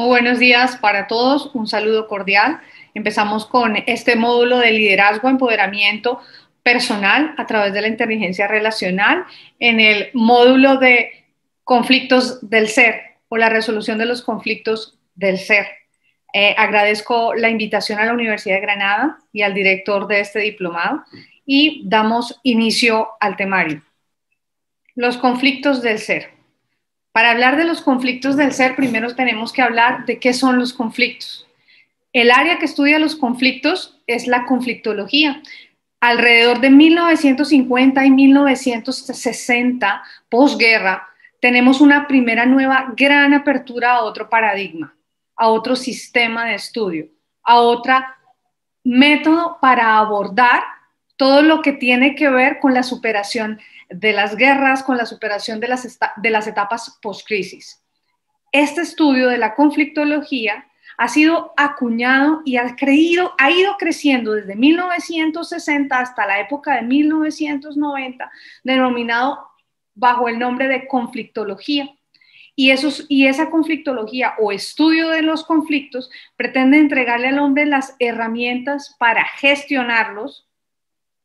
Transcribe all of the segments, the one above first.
Muy buenos días para todos, un saludo cordial. Empezamos con este módulo de liderazgo, empoderamiento personal a través de la inteligencia relacional en el módulo de conflictos del ser o la resolución de los conflictos del ser. Agradezco la invitación a la Universidad de Granada y al director de este diplomado y damos inicio al temario. Los conflictos del ser. Para hablar de los conflictos del ser, primero tenemos que hablar de qué son los conflictos. El área que estudia los conflictos es la conflictología. Alrededor de 1950 y 1960, posguerra, tenemos una primera nueva gran apertura a otro paradigma, a otro sistema de estudio, a otro método para abordar todo lo que tiene que ver con la superación de las guerras, con la superación de las etapas post-crisis. Este estudio de la conflictología ha sido acuñado y ha ido creciendo desde 1960 hasta la época de 1990, denominado bajo el nombre de conflictología. Y esa conflictología o estudio de los conflictos pretende entregarle al hombre las herramientas para gestionarlos,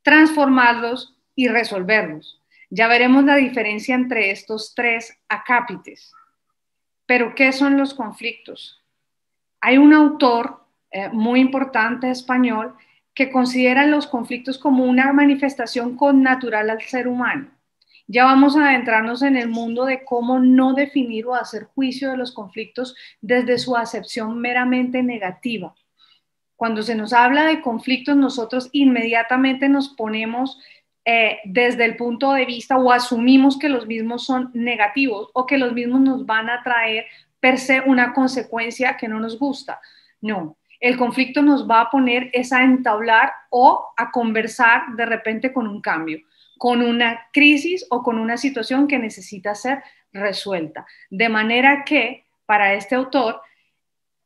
transformarlos y resolverlos. Ya veremos la diferencia entre estos tres acápites. Pero, ¿qué son los conflictos? Hay un autor muy importante español que considera los conflictos como una manifestación connatural al ser humano. Ya vamos a adentrarnos en el mundo de cómo no definir o hacer juicio de los conflictos desde su acepción meramente negativa. Cuando se nos habla de conflictos, nosotros inmediatamente nos ponemos desde el punto de vista o asumimos que los mismos son negativos o que los mismos nos van a traer per se una consecuencia que no nos gusta. No, el conflicto nos va a poner es a entablar o a conversar de repente con un cambio, con una crisis o con una situación que necesita ser resuelta. De manera que, para este autor,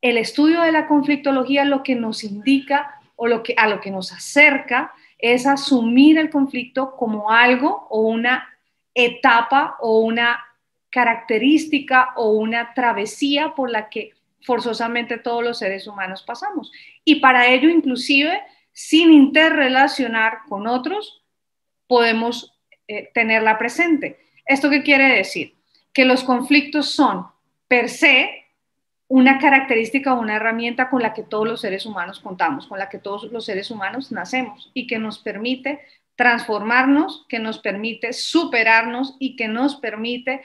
el estudio de la conflictología lo que nos indica o a lo que nos acerca es asumir el conflicto como algo o una etapa o una característica o una travesía por la que forzosamente todos los seres humanos pasamos. Y para ello, inclusive, sin interrelacionar con otros, podemos tenerla presente. ¿Esto qué quiere decir? Que los conflictos son per se una característica o una herramienta con la que todos los seres humanos contamos, con la que todos los seres humanos nacemos y que nos permite transformarnos, que nos permite superarnos y que nos permite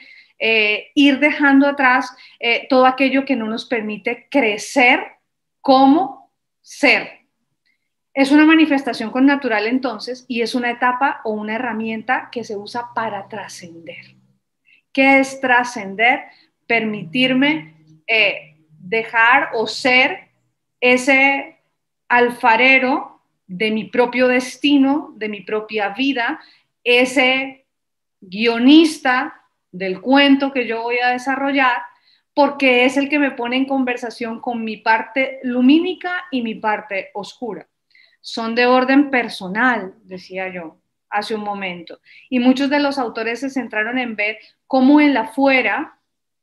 ir dejando atrás todo aquello que no nos permite crecer como ser. Es una manifestación connatural entonces y es una etapa o una herramienta que se usa para trascender. ¿Qué es trascender? Permitirme dejar o ser ese alfarero de mi propio destino, de mi propia vida, ese guionista del cuento que yo voy a desarrollar, porque es el que me pone en conversación con mi parte lumínica y mi parte oscura. Son de orden personal, decía yo hace un momento, y muchos de los autores se centraron en ver cómo el afuera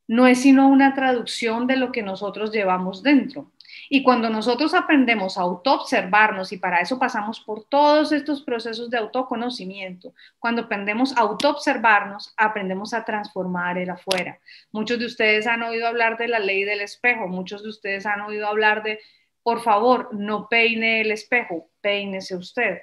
no es sino una traducción de lo que nosotros llevamos dentro. Y cuando nosotros aprendemos a autoobservarnos, y para eso pasamos por todos estos procesos de autoconocimiento, cuando aprendemos a autoobservarnos, aprendemos a transformar el afuera. Muchos de ustedes han oído hablar de la ley del espejo, muchos de ustedes han oído hablar de, por favor, no peine el espejo, peínese usted.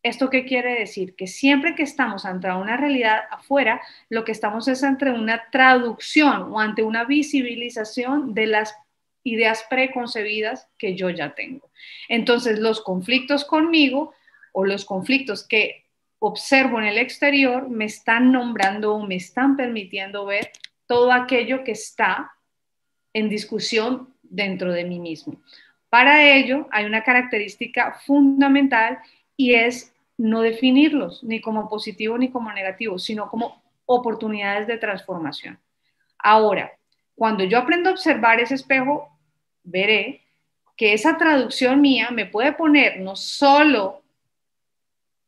¿Esto qué quiere decir? Que siempre que estamos ante una realidad afuera, lo que estamos es ante una traducción o ante una visibilización de las ideas preconcebidas que yo ya tengo. Entonces, los conflictos conmigo o los conflictos que observo en el exterior me están nombrando o me están permitiendo ver todo aquello que está en discusión dentro de mí mismo. Para ello, hay una característica fundamental y es no definirlos ni como positivo ni como negativo, sino como oportunidades de transformación. Ahora, cuando yo aprendo a observar ese espejo, veré que esa traducción mía me puede poner no solo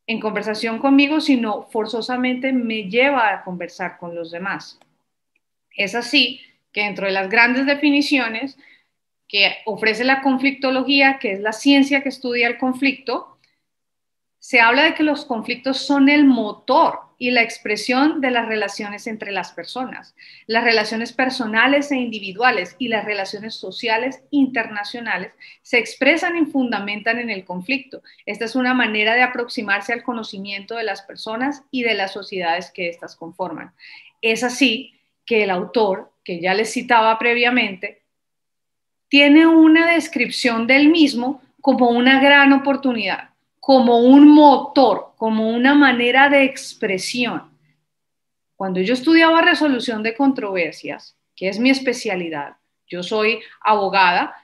en conversación conmigo, sino forzosamente me lleva a conversar con los demás. Es así que dentro de las grandes definiciones que ofrece la conflictología, que es la ciencia que estudia el conflicto, se habla de que los conflictos son el motor y la expresión de las relaciones entre las personas, las relaciones personales e individuales y las relaciones sociales internacionales se expresan y fundamentan en el conflicto. Esta es una manera de aproximarse al conocimiento de las personas y de las sociedades que éstas conforman. Es así que el autor, que ya les citaba previamente, tiene una descripción del mismo como una gran oportunidad, como un motor, como una manera de expresión. Cuando yo estudiaba resolución de controversias, que es mi especialidad, yo soy abogada,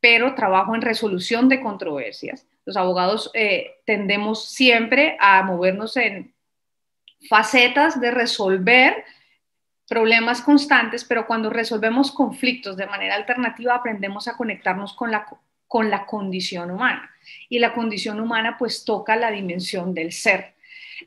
pero trabajo en resolución de controversias. Los abogados tendemos siempre a movernos en facetas de resolver problemas constantes, pero cuando resolvemos conflictos de manera alternativa aprendemos a conectarnos con la condición humana. Y la condición humana pues toca la dimensión del ser.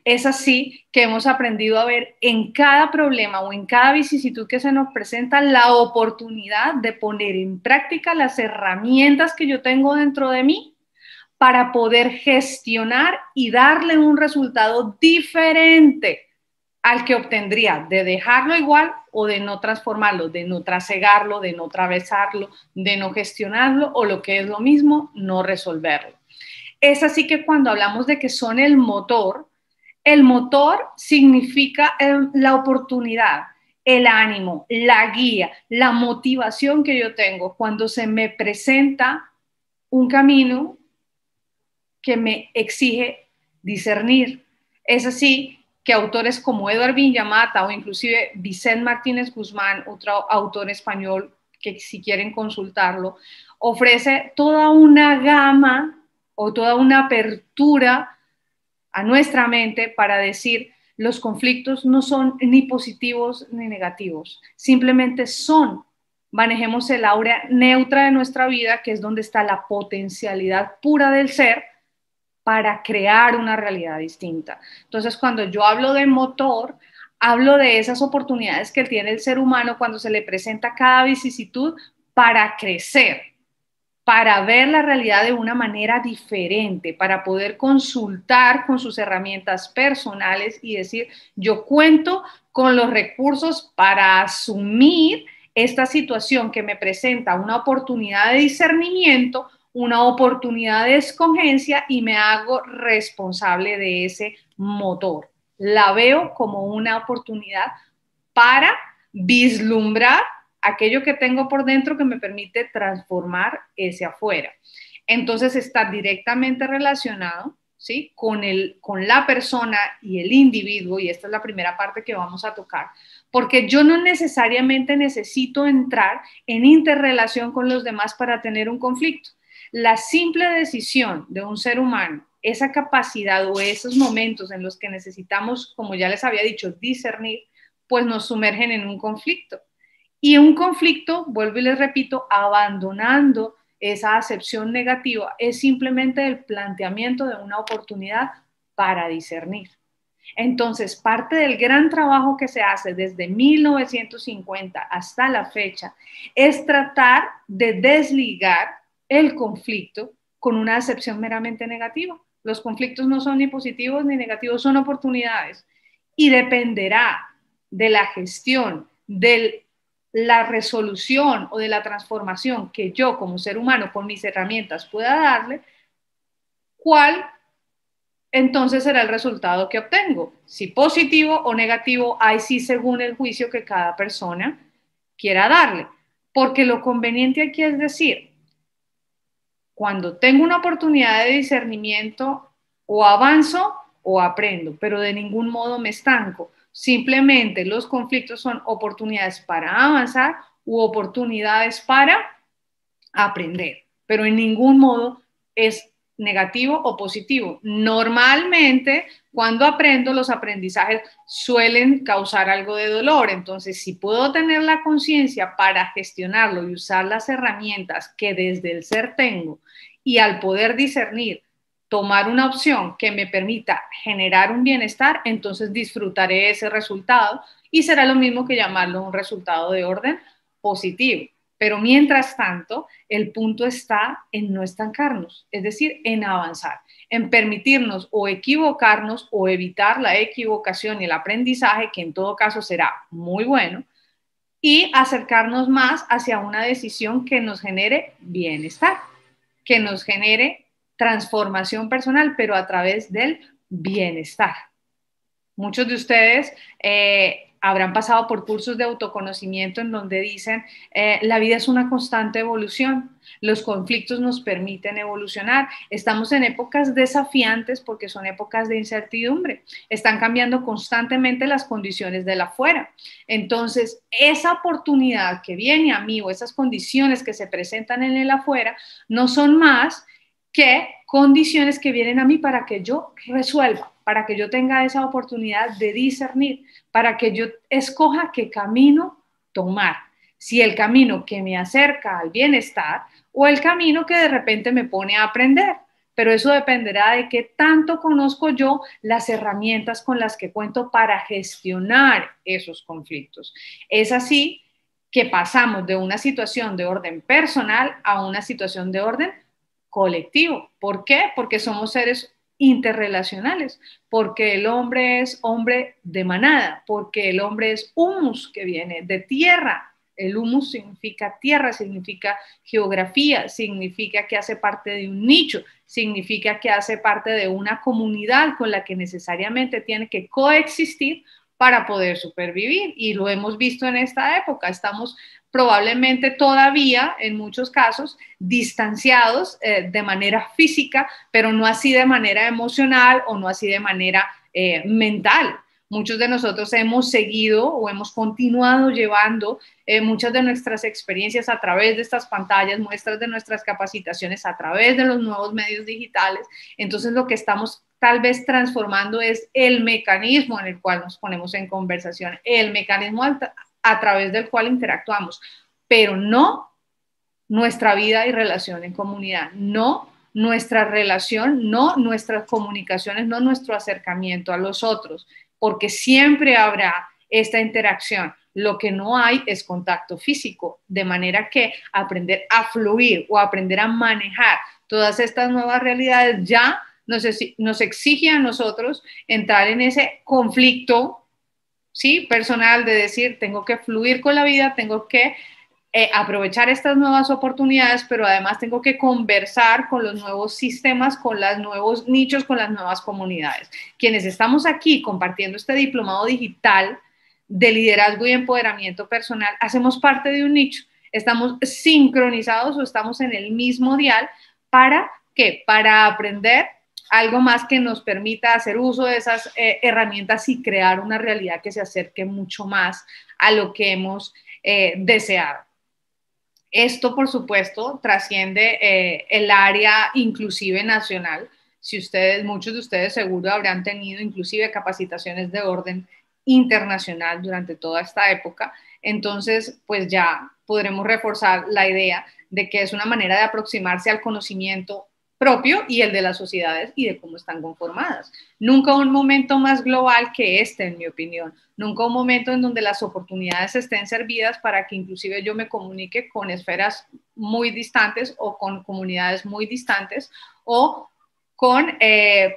Es así que hemos aprendido a ver en cada problema o en cada vicisitud que se nos presenta la oportunidad de poner en práctica las herramientas que yo tengo dentro de mí para poder gestionar y darle un resultado diferente al que obtendría de dejarlo igual o de no transformarlo, de no trasegarlo, de no atravesarlo, de no gestionarlo o lo que es lo mismo, no resolverlo. Es así que cuando hablamos de que son el motor significa la oportunidad, el ánimo, la guía, la motivación que yo tengo cuando se me presenta un camino que me exige discernir. Es así que autores como Eduard Villamata o inclusive Vicente Martínez Guzmán, otro autor español que si quieren consultarlo, ofrece toda una gama o toda una apertura a nuestra mente para decir los conflictos no son ni positivos ni negativos, simplemente son. Manejemos el aura neutra de nuestra vida, que es donde está la potencialidad pura del ser, para crear una realidad distinta. Entonces, cuando yo hablo de motor, hablo de esas oportunidades que tiene el ser humano cuando se le presenta cada vicisitud para crecer, para ver la realidad de una manera diferente, para poder consultar con sus herramientas personales y decir, yo cuento con los recursos para asumir esta situación que me presenta una oportunidad de discernimiento, una oportunidad de escogencia y me hago responsable de ese motor. La veo como una oportunidad para vislumbrar aquello que tengo por dentro que me permite transformar ese afuera. Entonces está directamente relacionado, ¿sí? con la persona y el individuo, y esta es la primera parte que vamos a tocar, porque yo no necesariamente necesito entrar en interrelación con los demás para tener un conflicto. La simple decisión de un ser humano, esa capacidad o esos momentos en los que necesitamos, como ya les había dicho, discernir, pues nos sumergen en un conflicto. Y un conflicto, vuelvo y les repito, abandonando esa acepción negativa, es simplemente el planteamiento de una oportunidad para discernir. Entonces, parte del gran trabajo que se hace desde 1950 hasta la fecha es tratar de desligar el conflicto con una acepción meramente negativa. Los conflictos no son ni positivos ni negativos, son oportunidades. Y dependerá de la gestión, de la resolución o de la transformación que yo como ser humano con mis herramientas pueda darle, cuál entonces será el resultado que obtengo. Si positivo o negativo, ahí sí según el juicio que cada persona quiera darle. Porque lo conveniente aquí es decir, cuando tengo una oportunidad de discernimiento, o avanzo o aprendo, pero de ningún modo me estanco. Simplemente los conflictos son oportunidades para avanzar u oportunidades para aprender, pero en ningún modo es negativo o positivo. Normalmente, cuando aprendo, los aprendizajes suelen causar algo de dolor. Entonces, si puedo tener la conciencia para gestionarlo y usar las herramientas que desde el ser tengo y al poder discernir, tomar una opción que me permita generar un bienestar, entonces disfrutaré ese resultado y será lo mismo que llamarlo un resultado de orden positivo. Pero mientras tanto, el punto está en no estancarnos, es decir, en avanzar, en permitirnos o equivocarnos o evitar la equivocación y el aprendizaje, que en todo caso será muy bueno, y acercarnos más hacia una decisión que nos genere bienestar, que nos genere transformación personal, pero a través del bienestar. Muchos de ustedes habrán pasado por cursos de autoconocimiento en donde dicen la vida es una constante evolución, los conflictos nos permiten evolucionar, estamos en épocas desafiantes porque son épocas de incertidumbre, están cambiando constantemente las condiciones del afuera. Entonces, esa oportunidad que viene a mí o esas condiciones que se presentan en el afuera no son más que condiciones que vienen a mí para que yo resuelva, para que yo tenga esa oportunidad de discernir, para que yo escoja qué camino tomar. Si el camino que me acerca al bienestar o el camino que de repente me pone a aprender. Pero eso dependerá de qué tanto conozco yo las herramientas con las que cuento para gestionar esos conflictos. Es así que pasamos de una situación de orden personal a una situación de orden colectivo. ¿Por qué? Porque somos seres interrelacionales, porque el hombre es hombre de manada, porque el hombre es humus que viene de tierra. El humus significa tierra, significa geografía, significa que hace parte de un nicho, significa que hace parte de una comunidad con la que necesariamente tiene que coexistir para poder supervivir. Y lo hemos visto en esta época. Estamos probablemente todavía, en muchos casos, distanciados de manera física, pero no así de manera emocional o no así de manera mental. Muchos de nosotros hemos seguido o hemos continuado llevando muchas de nuestras experiencias a través de estas pantallas, muestras de nuestras capacitaciones a través de los nuevos medios digitales. Entonces, lo que estamos tal vez transformando es el mecanismo en el cual nos ponemos en conversación, el mecanismo a través del cual interactuamos, pero no nuestra vida y relación en comunidad, no nuestra relación, no nuestras comunicaciones, no nuestro acercamiento a los otros, porque siempre habrá esta interacción. Lo que no hay es contacto físico, de manera que aprender a fluir o aprender a manejar todas estas nuevas realidades ya nos exige a nosotros entrar en ese conflicto, ¿sí?, personal, de decir, tengo que fluir con la vida, tengo que aprovechar estas nuevas oportunidades, pero además tengo que conversar con los nuevos sistemas, con los nuevos nichos, con las nuevas comunidades. Quienes estamos aquí compartiendo este diplomado digital de liderazgo y empoderamiento personal, hacemos parte de un nicho, estamos sincronizados o estamos en el mismo dial. ¿Para qué? Para aprender algo más que nos permita hacer uso de esas herramientas y crear una realidad que se acerque mucho más a lo que hemos deseado. Esto, por supuesto, trasciende el área inclusive nacional. Si ustedes, muchos de ustedes seguro habrán tenido inclusive capacitaciones de orden internacional durante toda esta época, entonces pues ya podremos reforzar la idea de que es una manera de aproximarse al conocimiento propio y el de las sociedades y de cómo están conformadas. Nunca un momento más global que este, en mi opinión. Nunca un momento en donde las oportunidades estén servidas para que inclusive yo me comunique con esferas muy distantes o con comunidades muy distantes o con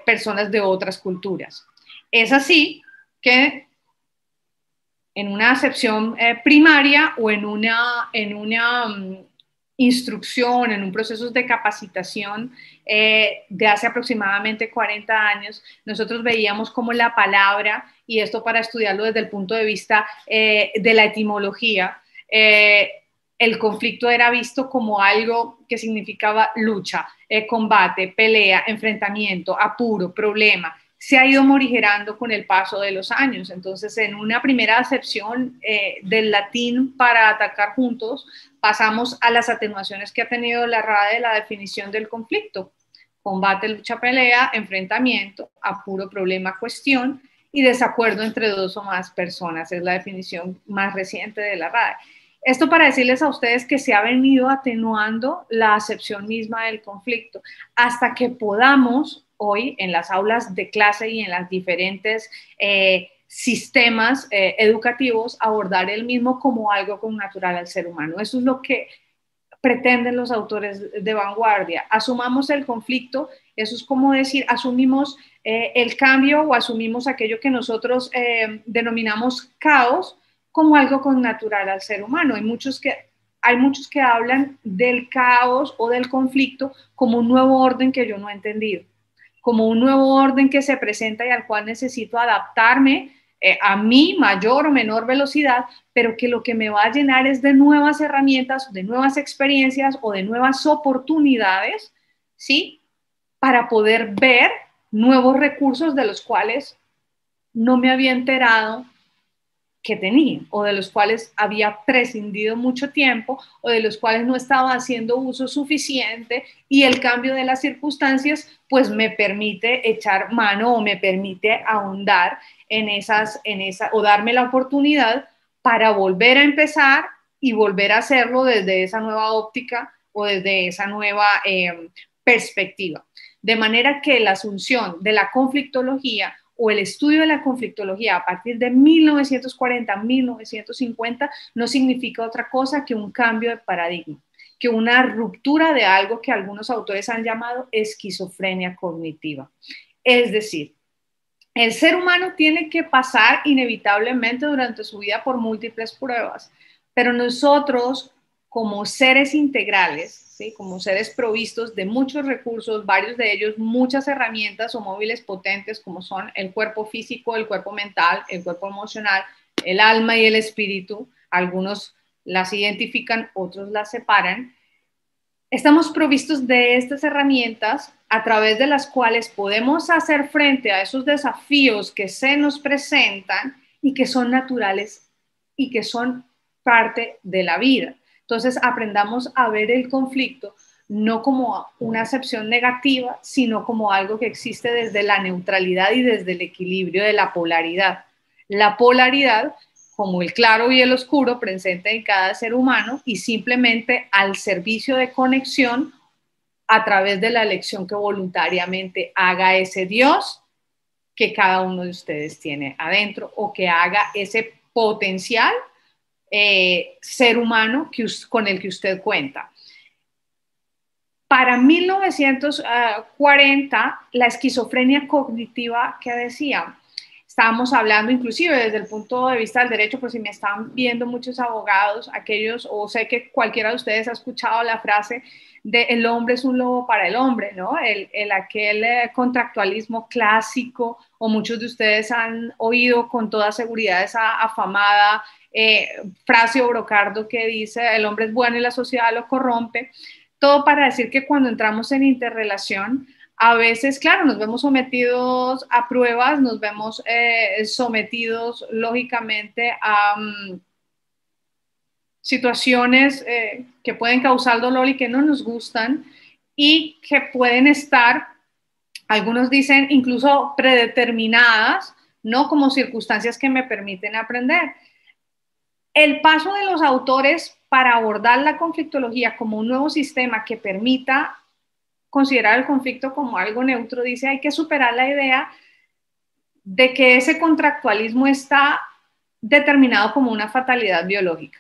personas de otras culturas. Es así que en una acepción primaria o en una instrucción, en un proceso de capacitación de hace aproximadamente 40 años, nosotros veíamos como la palabra, y esto para estudiarlo desde el punto de vista de la etimología, el conflicto era visto como algo que significaba lucha, combate, pelea, enfrentamiento, apuro, problema. Se ha ido morigerando con el paso de los años. Entonces, en una primera acepción del latín para atacar juntos, pasamos a las atenuaciones que ha tenido la RAE de la definición del conflicto: combate, lucha, pelea, enfrentamiento, apuro, problema, cuestión y desacuerdo entre dos o más personas. Es la definición más reciente de la RAE. Esto para decirles a ustedes que se ha venido atenuando la acepción misma del conflicto hasta que podamos hoy en las aulas de clase y en las diferentes sistemas educativos abordar el mismo como algo connatural al ser humano. Eso es lo que pretenden los autores de vanguardia. Asumamos el conflicto, eso es como decir, asumimos el cambio o asumimos aquello que nosotros denominamos caos como algo connatural al ser humano. Hay muchos que hablan del caos o del conflicto como un nuevo orden que yo no he entendido, como un nuevo orden que se presenta y al cual necesito adaptarme a mi mayor o menor velocidad, pero que lo que me va a llenar es de nuevas herramientas, de nuevas experiencias o de nuevas oportunidades, ¿sí? Para poder ver nuevos recursos de los cuales no me había enterado que tenía, o de los cuales había prescindido mucho tiempo, o de los cuales no estaba haciendo uso suficiente, y el cambio de las circunstancias pues me permite echar mano o me permite ahondar en o darme la oportunidad para volver a empezar y volver a hacerlo desde esa nueva óptica o desde esa nueva perspectiva. De manera que la asunción de la conflictología o el estudio de la conflictología a partir de 1940, 1950, no significa otra cosa que un cambio de paradigma, que una ruptura de algo que algunos autores han llamado esquizofrenia cognitiva. Es decir, el ser humano tiene que pasar inevitablemente durante su vida por múltiples pruebas, pero nosotros como seres integrales, ¿sí? Como seres provistos de muchos recursos, varios de ellos, muchas herramientas o móviles potentes como son el cuerpo físico, el cuerpo mental, el cuerpo emocional, el alma y el espíritu. Algunos las identifican, otros las separan. Estamos provistos de estas herramientas a través de las cuales podemos hacer frente a esos desafíos que se nos presentan y que son naturales y que son parte de la vida. Entonces, aprendamos a ver el conflicto no como una acepción negativa, sino como algo que existe desde la neutralidad y desde el equilibrio de la polaridad. La polaridad como el claro y el oscuro presente en cada ser humano y simplemente al servicio de conexión a través de la elección que voluntariamente haga ese Dios que cada uno de ustedes tiene adentro o que haga ese potencial ser humano con el que usted cuenta. Para 1940, la esquizofrenia cognitiva que decía, estábamos hablando inclusive desde el punto de vista del derecho, por si me están viendo muchos abogados, aquellos, o sé que cualquiera de ustedes ha escuchado la frase de el hombre es un lobo para el hombre, ¿no? Aquel contractualismo clásico, o muchos de ustedes han oído con toda seguridad esa afamada frase o brocardo que dice el hombre es bueno y la sociedad lo corrompe. Todo para decir que cuando entramos en interrelación, a veces, claro, nos vemos sometidos a pruebas, nos vemos sometidos, lógicamente, a situaciones que pueden causar dolor y que no nos gustan y que pueden estar, algunos dicen, incluso predeterminadas, ¿no? Como circunstancias que me permiten aprender. El paso de los autores para abordar la conflictología como un nuevo sistema que permita considerar el conflicto como algo neutro, dice hay que superar la idea de que ese contractualismo está determinado como una fatalidad biológica.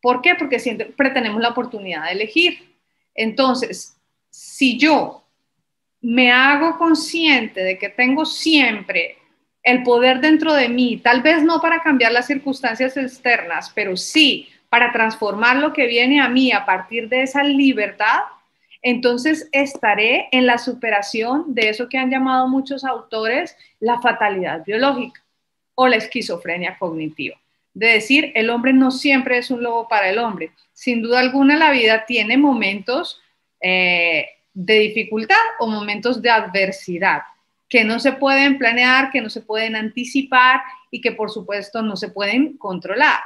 ¿Por qué? Porque siempre tenemos la oportunidad de elegir. Entonces, si yo me hago consciente de que tengo siempre el poder dentro de mí, tal vez no para cambiar las circunstancias externas, pero sí para transformar lo que viene a mí a partir de esa libertad, entonces estaré en la superación de eso que han llamado muchos autores la fatalidad biológica o la esquizofrenia cognitiva. De decir, el hombre no siempre es un lobo para el hombre. Sin duda alguna la vida tiene momentos de dificultad o momentos de adversidad que no se pueden planear, que no se pueden anticipar y que por supuesto no se pueden controlar.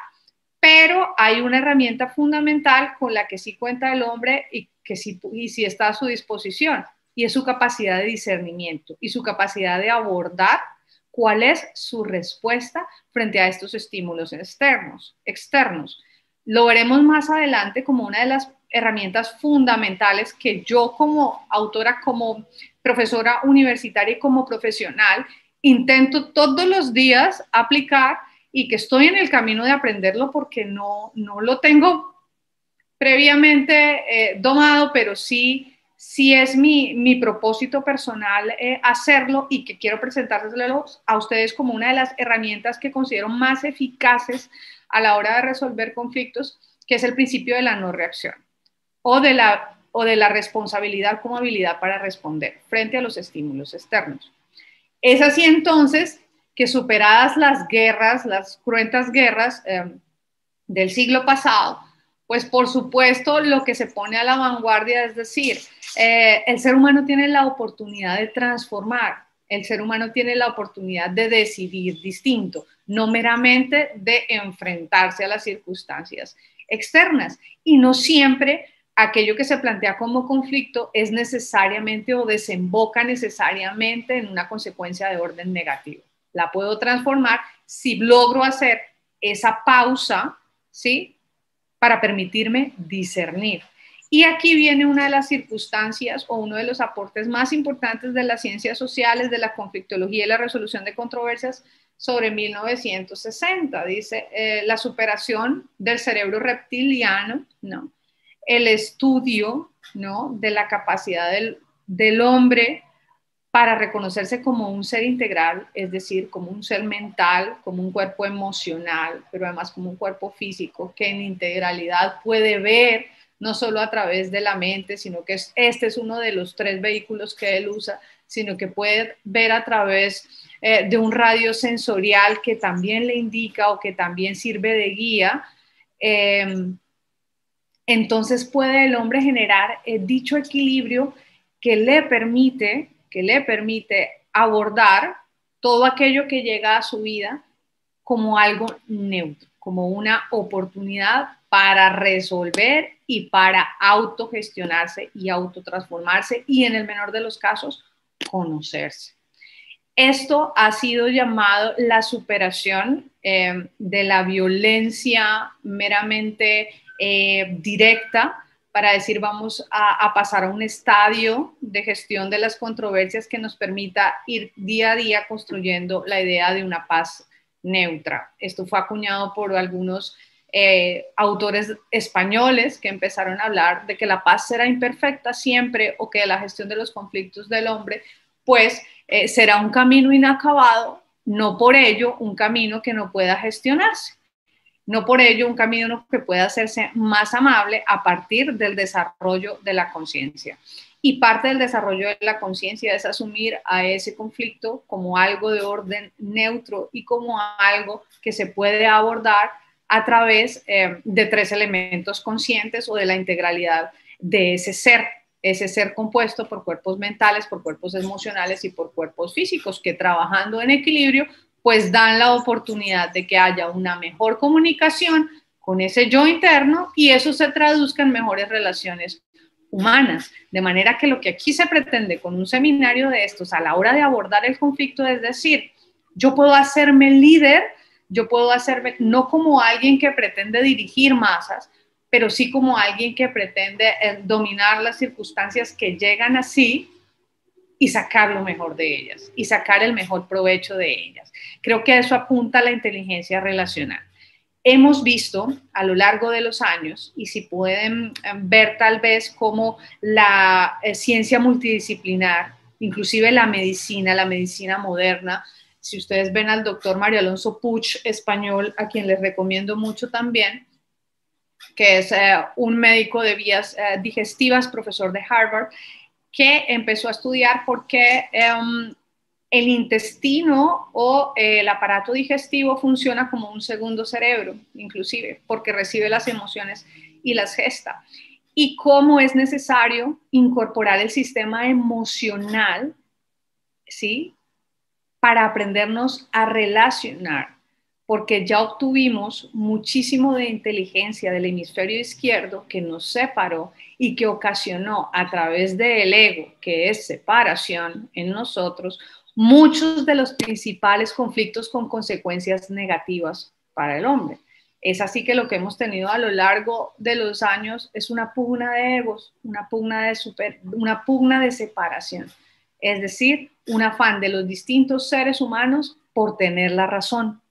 Pero hay una herramienta fundamental con la que sí cuenta el hombre y que sí está a su disposición, y es su capacidad de discernimiento y su capacidad de abordar cuál es su respuesta frente a estos estímulos externos. Lo veremos más adelante como una de las herramientas fundamentales que yo como autora, como profesora universitaria y como profesional intento todos los días aplicar y que estoy en el camino de aprenderlo porque no lo tengo previamente domado, pero sí es mi propósito personal hacerlo y que quiero presentárselos a ustedes como una de las herramientas que considero más eficaces a la hora de resolver conflictos, que es el principio de la no reacción o de la responsabilidad como habilidad para responder frente a los estímulos externos. Es así entonces que superadas las guerras, las cruentas guerras del siglo pasado, pues por supuesto lo que se pone a la vanguardia es decir, el ser humano tiene la oportunidad de transformar, el ser humano tiene la oportunidad de decidir distinto, no meramente de enfrentarse a las circunstancias externas. Y no siempre aquello que se plantea como conflicto es necesariamente o desemboca necesariamente en una consecuencia de orden negativo. La puedo transformar si logro hacer esa pausa, ¿sí? Para permitirme discernir. Y aquí viene una de las circunstancias o uno de los aportes más importantes de las ciencias sociales, de la conflictología y la resolución de controversias sobre 1960. Dice, la superación del cerebro reptiliano, ¿no? El estudio, ¿no? De la capacidad del hombre para reconocerse como un ser integral, es decir, como un ser mental, como un cuerpo emocional, pero además como un cuerpo físico que en integralidad puede ver no solo a través de la mente, sino que este es uno de los 3 vehículos que él usa, sino que puede ver a través de un radio sensorial que también le indica o que también sirve de guía. Entonces puede el hombre generar dicho equilibrio que le permite abordar todo aquello que llega a su vida como algo neutro, como una oportunidad para resolver y para autogestionarse y autotransformarse y en el menor de los casos, conocerse. Esto ha sido llamado la superación de la violencia meramente directa para decir vamos a pasar a un estadio de gestión de las controversias que nos permita ir día a día construyendo la idea de una paz neutra. Esto fue acuñado por algunos autores españoles que empezaron a hablar de que la paz será imperfecta siempre o que la gestión de los conflictos del hombre pues será un camino inacabado, no por ello un camino que no pueda gestionarse, no por ello un camino que pueda hacerse más amable a partir del desarrollo de la conciencia. Y parte del desarrollo de la conciencia es asumir a ese conflicto como algo de orden neutro y como algo que se puede abordar a través de 3 elementos conscientes o de la integralidad de ese ser compuesto por cuerpos mentales, por cuerpos emocionales y por cuerpos físicos que trabajando en equilibrio pues dan la oportunidad de que haya una mejor comunicación con ese yo interno y eso se traduzca en mejores relaciones humanas. De manera que lo que aquí se pretende con un seminario de estos a la hora de abordar el conflicto es decir, yo puedo hacerme líder, yo puedo hacerme no como alguien que pretende dirigir masas, pero sí como alguien que pretende dominar las circunstancias que llegan así y sacar lo mejor de ellas y sacar el mejor provecho de ellas. Creo que a eso apunta la inteligencia relacional. Hemos visto a lo largo de los años, y si pueden ver tal vez cómo la ciencia multidisciplinar, inclusive la medicina moderna, si ustedes ven al doctor Mario Alonso Puig, español, a quien les recomiendo mucho también, que es un médico de vías digestivas, profesor de Harvard, que empezó a estudiar por qué el intestino o el aparato digestivo funciona como un segundo cerebro, inclusive, porque recibe las emociones y las gesta. Y cómo es necesario incorporar el sistema emocional, ¿sí? Para aprendernos a relacionar, porque ya obtuvimos muchísimo de inteligencia del hemisferio izquierdo que nos separó y que ocasionó a través del ego, que es separación en nosotros, muchos de los principales conflictos con consecuencias negativas para el hombre. Es así que lo que hemos tenido a lo largo de los años es una pugna de egos, una pugna de separación. es decir, un afán de los distintos seres humanos por tener la razón.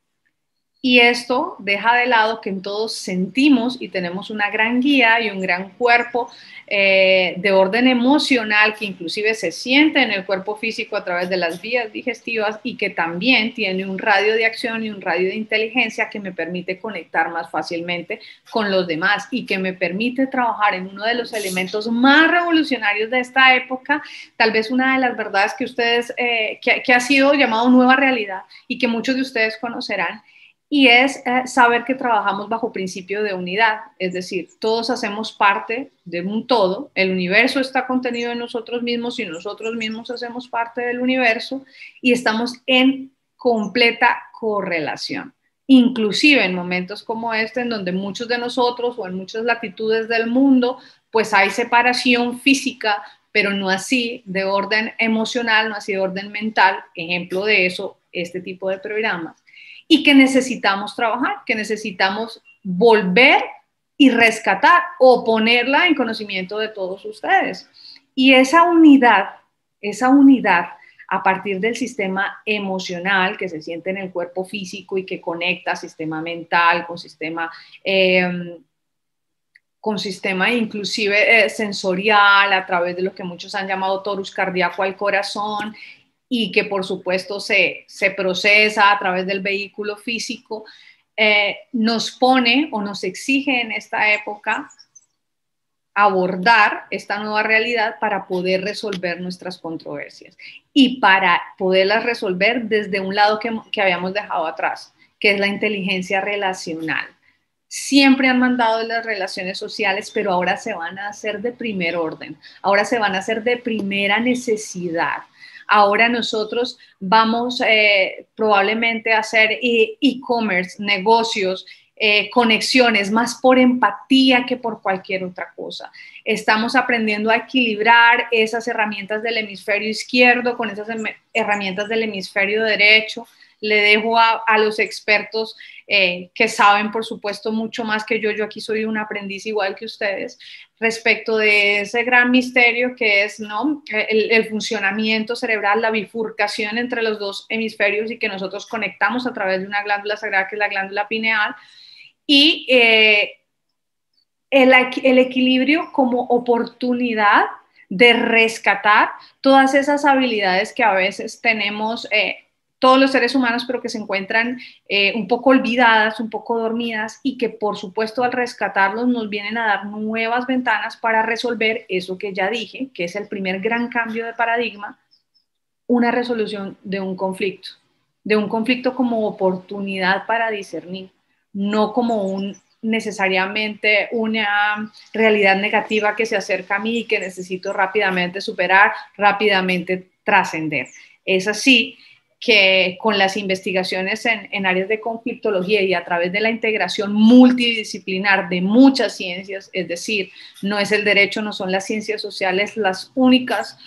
Y esto deja de lado que en todos sentimos y tenemos una gran guía y un gran cuerpo de orden emocional que inclusive se siente en el cuerpo físico a través de las vías digestivas y que también tiene un radio de acción y un radio de inteligencia que me permite conectar más fácilmente con los demás y que me permite trabajar en uno de los elementos más revolucionarios de esta época, tal vez una de las verdades que ustedes, que ha sido llamado nueva realidad y que muchos de ustedes conocerán, y es saber que trabajamos bajo principio de unidad, es decir, todos hacemos parte de un todo, el universo está contenido en nosotros mismos y nosotros mismos hacemos parte del universo y estamos en completa correlación. Inclusive en momentos como este, en donde muchos de nosotros o en muchas latitudes del mundo, pues hay separación física, pero no así de orden emocional, no así de orden mental, ejemplo de eso, este tipo de programas y que necesitamos trabajar, que necesitamos volver y rescatar o ponerla en conocimiento de todos ustedes. Y esa unidad a partir del sistema emocional que se siente en el cuerpo físico y que conecta sistema mental con sistema inclusive sensorial a través de lo que muchos han llamado torus cardíaco al corazón y que por supuesto se procesa a través del vehículo físico, nos pone o nos exige en esta época abordar esta nueva realidad para poder resolver nuestras controversias y para poderlas resolver desde un lado que habíamos dejado atrás, que es la inteligencia relacional. Siempre han mandado las relaciones sociales, pero ahora se van a hacer de primer orden, ahora se van a hacer de primera necesidad. Ahora nosotros vamos probablemente a hacer e-commerce, negocios, conexiones, más por empatía que por cualquier otra cosa. Estamos aprendiendo a equilibrar esas herramientas del hemisferio izquierdo con esas herramientas del hemisferio derecho. Le dejo a los expertos que saben, por supuesto, mucho más que yo. Yo aquí soy un aprendiz igual que ustedes, respecto de ese gran misterio que es, ¿no?, el funcionamiento cerebral, la bifurcación entre los dos hemisferios y que nosotros conectamos a través de una glándula sagrada que es la glándula pineal y el equilibrio como oportunidad de rescatar todas esas habilidades que a veces tenemos todos los seres humanos, pero que se encuentran un poco olvidadas, un poco dormidas y que por supuesto al rescatarlos nos vienen a dar nuevas ventanas para resolver eso que ya dije, que es el primer gran cambio de paradigma, una resolución de un conflicto como oportunidad para discernir, no como necesariamente una realidad negativa que se acerca a mí y que necesito rápidamente superar, rápidamente trascender. Es así que con las investigaciones en áreas de conflictología y a través de la integración multidisciplinar de muchas ciencias, es decir, no es el derecho, no son las ciencias sociales las únicas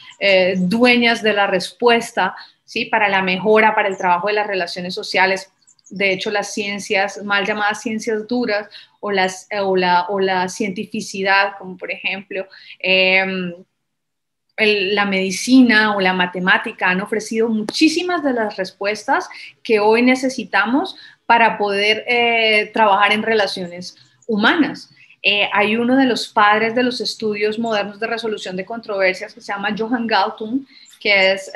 dueñas de la respuesta, ¿sí?, para la mejora, para el trabajo de las relaciones sociales. De hecho, las ciencias mal llamadas ciencias duras o la cientificidad, como por ejemplo la medicina o la matemática han ofrecido muchísimas de las respuestas que hoy necesitamos para poder trabajar en relaciones humanas. Hay uno de los padres de los estudios modernos de resolución de controversias que se llama Johan Galtung, que es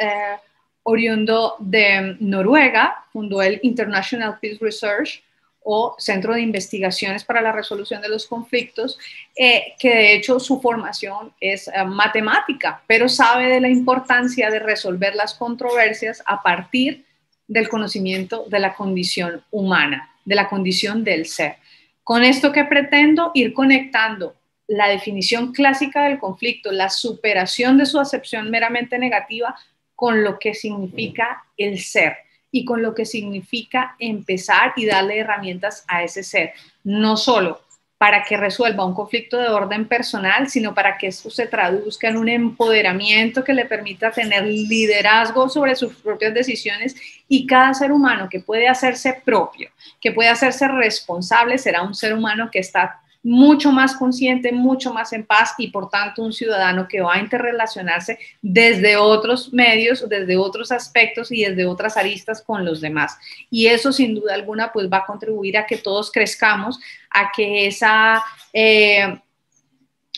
oriundo de Noruega, fundó el International Peace Research o Centro de Investigaciones para la Resolución de los Conflictos, que de hecho su formación es matemática, pero sabe de la importancia de resolver las controversias a partir del conocimiento de la condición humana, de la condición del ser. Con esto que pretendo ir conectando la definición clásica del conflicto, la superación de su acepción meramente negativa, con lo que significa el ser y con lo que significa empezar y darle herramientas a ese ser, no solo para que resuelva un conflicto de orden personal, sino para que esto se traduzca en un empoderamiento que le permita tener liderazgo sobre sus propias decisiones y cada ser humano que puede hacerse propio, que puede hacerse responsable, será un ser humano que está mucho más consciente, mucho más en paz y por tanto un ciudadano que va a interrelacionarse desde otros medios, desde otros aspectos y desde otras aristas con los demás. Y eso sin duda alguna pues va a contribuir a que todos crezcamos, a que esa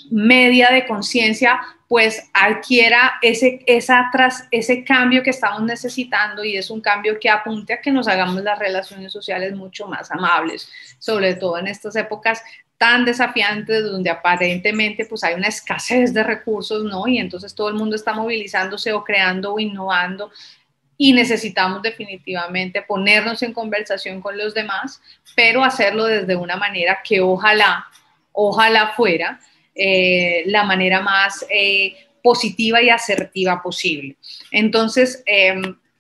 media de conciencia pues adquiera ese cambio que estamos necesitando, y es un cambio que apunte a que nos hagamos las relaciones sociales mucho más amables, sobre todo en estas épocas tan desafiantes donde aparentemente pues hay una escasez de recursos, ¿no? Y entonces todo el mundo está movilizándose o creando o innovando, y necesitamos definitivamente ponernos en conversación con los demás, pero hacerlo desde una manera que ojalá fuera la manera más positiva y asertiva posible. Entonces,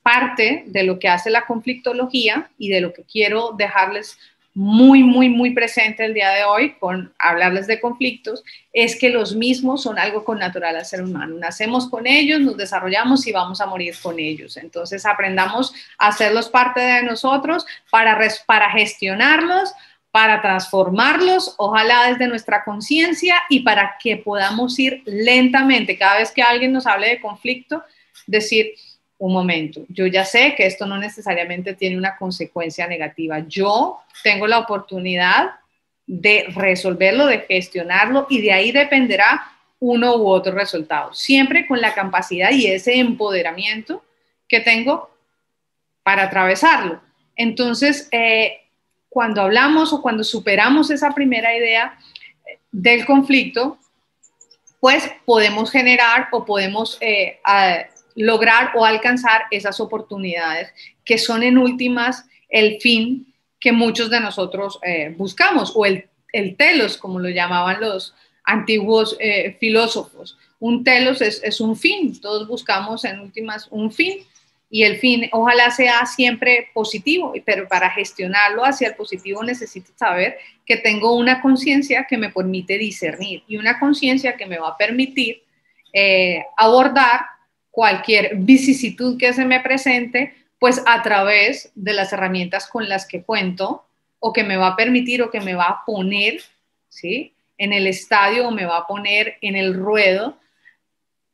parte de lo que hace la conflictología y de lo que quiero dejarles muy presente el día de hoy con hablarles de conflictos es que los mismos son algo connatural al ser humano. Nacemos con ellos, nos desarrollamos y vamos a morir con ellos. Entonces aprendamos a hacerlos parte de nosotros para gestionarlos, para transformarlos, ojalá desde nuestra conciencia, y para que podamos ir lentamente. Cada vez que alguien nos hable de conflicto, decir, un momento, yo ya sé que esto no necesariamente tiene una consecuencia negativa. Yo tengo la oportunidad de resolverlo, de gestionarlo, y de ahí dependerá uno u otro resultado. Siempre con la capacidad y ese empoderamiento que tengo para atravesarlo. Entonces, cuando hablamos o cuando superamos esa primera idea del conflicto, pues podemos generar o podemos lograr o alcanzar esas oportunidades que son en últimas el fin que muchos de nosotros buscamos, o el telos, como lo llamaban los antiguos filósofos. Un telos es un fin, todos buscamos en últimas un fin, y el fin ojalá sea siempre positivo, pero para gestionarlo hacia el positivo necesito saber que tengo una conciencia que me permite discernir, y una conciencia que me va a permitir abordar cualquier vicisitud que se me presente, pues a través de las herramientas con las que cuento, o que me va a permitir o que me va a poner, ¿sí?, en el estadio, o me va a poner en el ruedo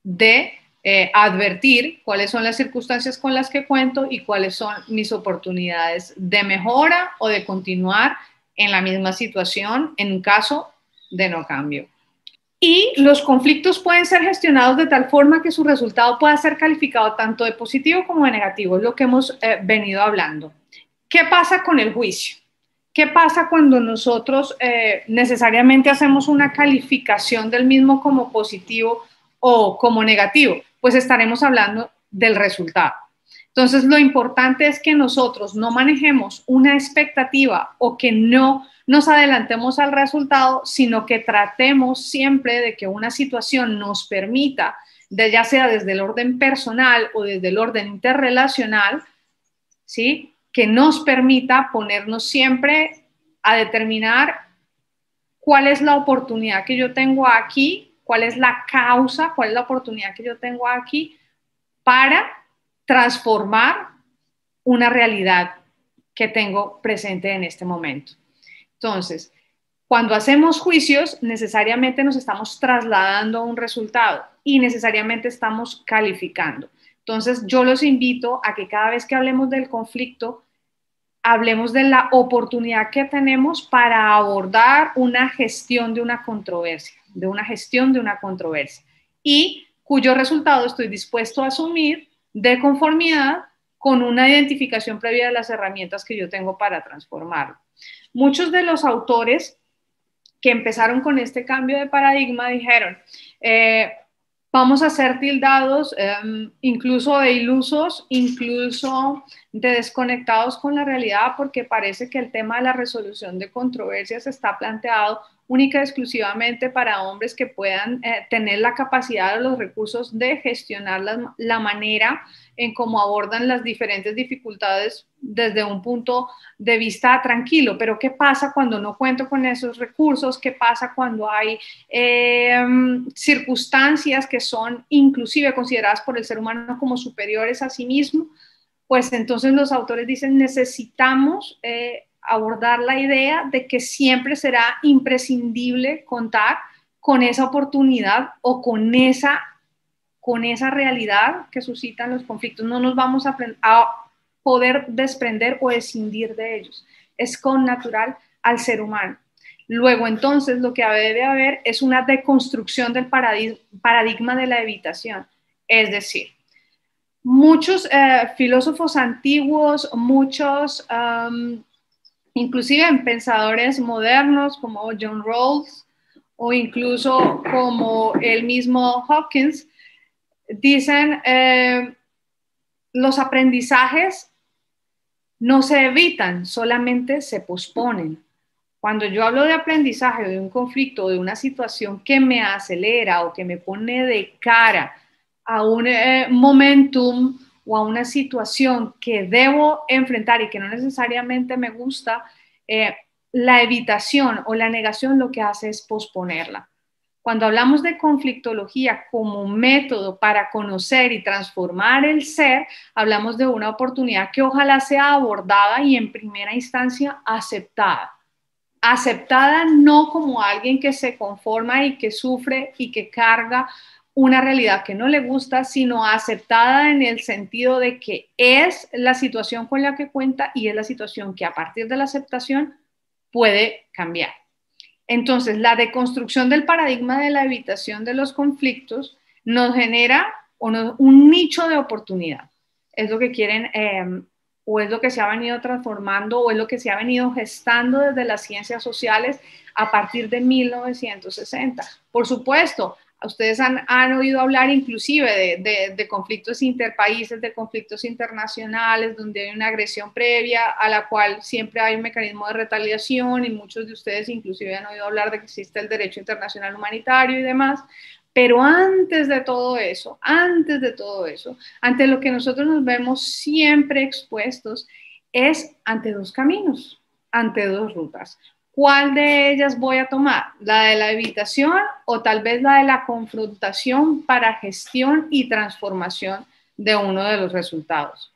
de advertir cuáles son las circunstancias con las que cuento y cuáles son mis oportunidades de mejora o de continuar en la misma situación en un caso de no cambio. Y los conflictos pueden ser gestionados de tal forma que su resultado pueda ser calificado tanto de positivo como de negativo, es lo que hemos venido hablando. ¿Qué pasa con el juicio? ¿Qué pasa cuando nosotros necesariamente hacemos una calificación del mismo como positivo o como negativo? Pues estaremos hablando del resultado. Entonces, lo importante es que nosotros no manejemos una expectativa o que no nos adelantemos al resultado, sino que tratemos siempre de que una situación nos permita, ya sea desde el orden personal o desde el orden interrelacional, ¿sí?, que nos permita ponernos siempre a determinar cuál es la oportunidad que yo tengo aquí, cuál es la causa, cuál es la oportunidad que yo tengo aquí para transformar una realidad que tengo presente en este momento. Entonces, cuando hacemos juicios, necesariamente nos estamos trasladando a un resultado y necesariamente estamos calificando. Entonces, yo los invito a que cada vez que hablemos del conflicto, hablemos de la oportunidad que tenemos para abordar una gestión de una controversia, y cuyo resultado estoy dispuesto a asumir de conformidad con una identificación previa de las herramientas que yo tengo para transformarlo. Muchos de los autores que empezaron con este cambio de paradigma dijeron, vamos a ser tildados incluso de ilusos, incluso de desconectados con la realidad, porque parece que el tema de la resolución de controversias está planteado única y exclusivamente para hombres que puedan tener la capacidad o los recursos de gestionar la manera en cómo abordan las diferentes dificultades desde un punto de vista tranquilo. Pero ¿qué pasa cuando no cuento con esos recursos? ¿Qué pasa cuando hay circunstancias que son inclusive consideradas por el ser humano como superiores a sí mismo? Pues entonces los autores dicen, necesitamos abordar la idea de que siempre será imprescindible contar con esa oportunidad o con esa realidad que suscitan los conflictos. No nos vamos a poder desprender o escindir de ellos. Es connatural al ser humano. Luego, entonces, lo que debe haber es una deconstrucción del paradigma de la evitación. Es decir, muchos filósofos antiguos, muchos, inclusive pensadores modernos como John Rawls o incluso como el mismo Hawkins, dicen los aprendizajes no se evitan, solamente se posponen. Cuando yo hablo de aprendizaje, de un conflicto, de una situación que me acelera o que me pone de cara a un momentum o a una situación que debo enfrentar y que no necesariamente me gusta, la evitación o la negación lo que hace es posponerla. Cuando hablamos de conflictología como método para conocer y transformar el ser, hablamos de una oportunidad que ojalá sea abordada y en primera instancia aceptada. Aceptada no como alguien que se conforma y que sufre y que carga una realidad que no le gusta, sino aceptada en el sentido de que es la situación con la que cuenta y es la situación que a partir de la aceptación puede cambiar. Entonces, la deconstrucción del paradigma de la evitación de los conflictos nos genera un nicho de oportunidad. Es lo que quieren, o es lo que se ha venido transformando, o es lo que se ha venido gestando desde las ciencias sociales a partir de 1960. Por supuesto, ustedes han oído hablar inclusive de conflictos interpaíses, de conflictos internacionales, donde hay una agresión previa a la cual siempre hay un mecanismo de retaliación y muchos de ustedes inclusive han oído hablar de que existe el derecho internacional humanitario y demás. Pero antes de todo eso, ante lo que nosotros nos vemos siempre expuestos es ante dos caminos, ante dos rutas. ¿Cuál de ellas voy a tomar? ¿La de la evitación o tal vez la de la confrontación para gestión y transformación de uno de los resultados?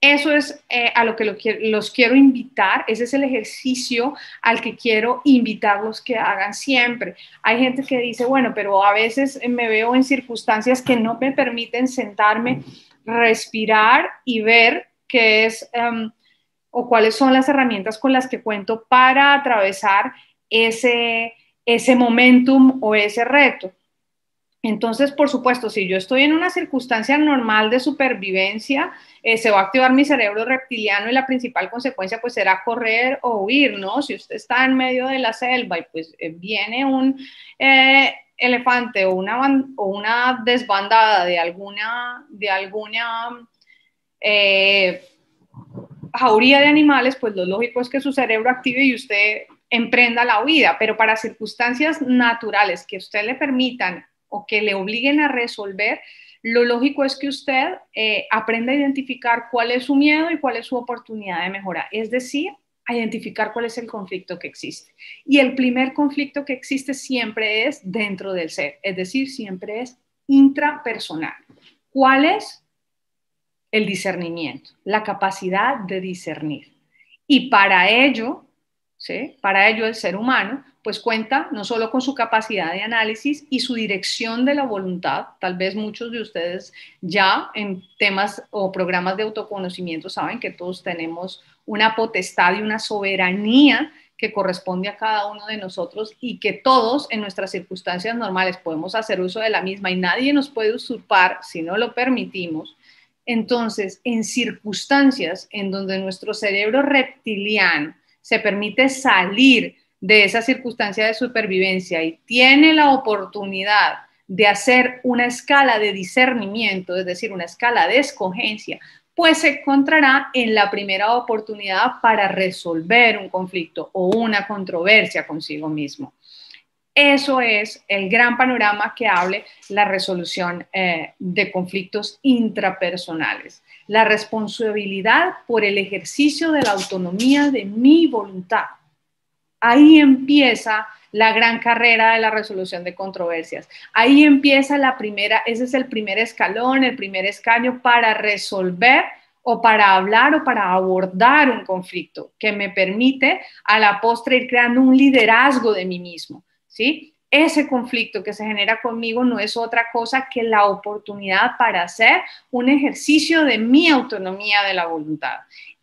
Eso es a lo que los quiero invitar, ese es el ejercicio al que quiero invitarlos que hagan siempre. Hay gente que dice, bueno, pero a veces me veo en circunstancias que no me permiten sentarme, respirar y ver qué es o cuáles son las herramientas con las que cuento para atravesar ese momentum o ese reto. Entonces, por supuesto, si yo estoy en una circunstancia normal de supervivencia, se va a activar mi cerebro reptiliano y la principal consecuencia pues será correr o huir, ¿no? Si usted está en medio de la selva y pues viene un elefante o una desbandada de alguna eh, jauría de animales, pues lo lógico es que su cerebro active y usted emprenda la huida, pero para circunstancias naturales que usted le permitan o que le obliguen a resolver, lo lógico es que usted aprenda a identificar cuál es su miedo y cuál es su oportunidad de mejora, es decir, a identificar cuál es el conflicto que existe. Y el primer conflicto que existe siempre es dentro del ser, es decir, siempre es intrapersonal. ¿Cuál es? El discernimiento, la capacidad de discernir. Y para ello, ¿sí? Para ello el ser humano pues cuenta no solo con su capacidad de análisis y su dirección de la voluntad, tal vez muchos de ustedes ya en temas o programas de autoconocimiento saben que todos tenemos una potestad y una soberanía que corresponde a cada uno de nosotros y que todos en nuestras circunstancias normales podemos hacer uso de la misma y nadie nos puede usurpar si no lo permitimos. Entonces, en circunstancias en donde nuestro cerebro reptiliano se permite salir de esa circunstancia de supervivencia y tiene la oportunidad de hacer una escala de discernimiento, es decir, una escala de escogencia, pues se encontrará en la primera oportunidad para resolver un conflicto o una controversia consigo mismo. Eso es el gran panorama que hable la resolución de conflictos intrapersonales. La responsabilidad por el ejercicio de la autonomía de mi voluntad. Ahí empieza la gran carrera de la resolución de controversias. Ahí empieza ese es el primer escalón, el primer escaño para resolver o para hablar o para abordar un conflicto que me permite a la postre ir creando un liderazgo de mí mismo, ¿sí? Ese conflicto que se genera conmigo no es otra cosa que la oportunidad para hacer un ejercicio de mi autonomía de la voluntad.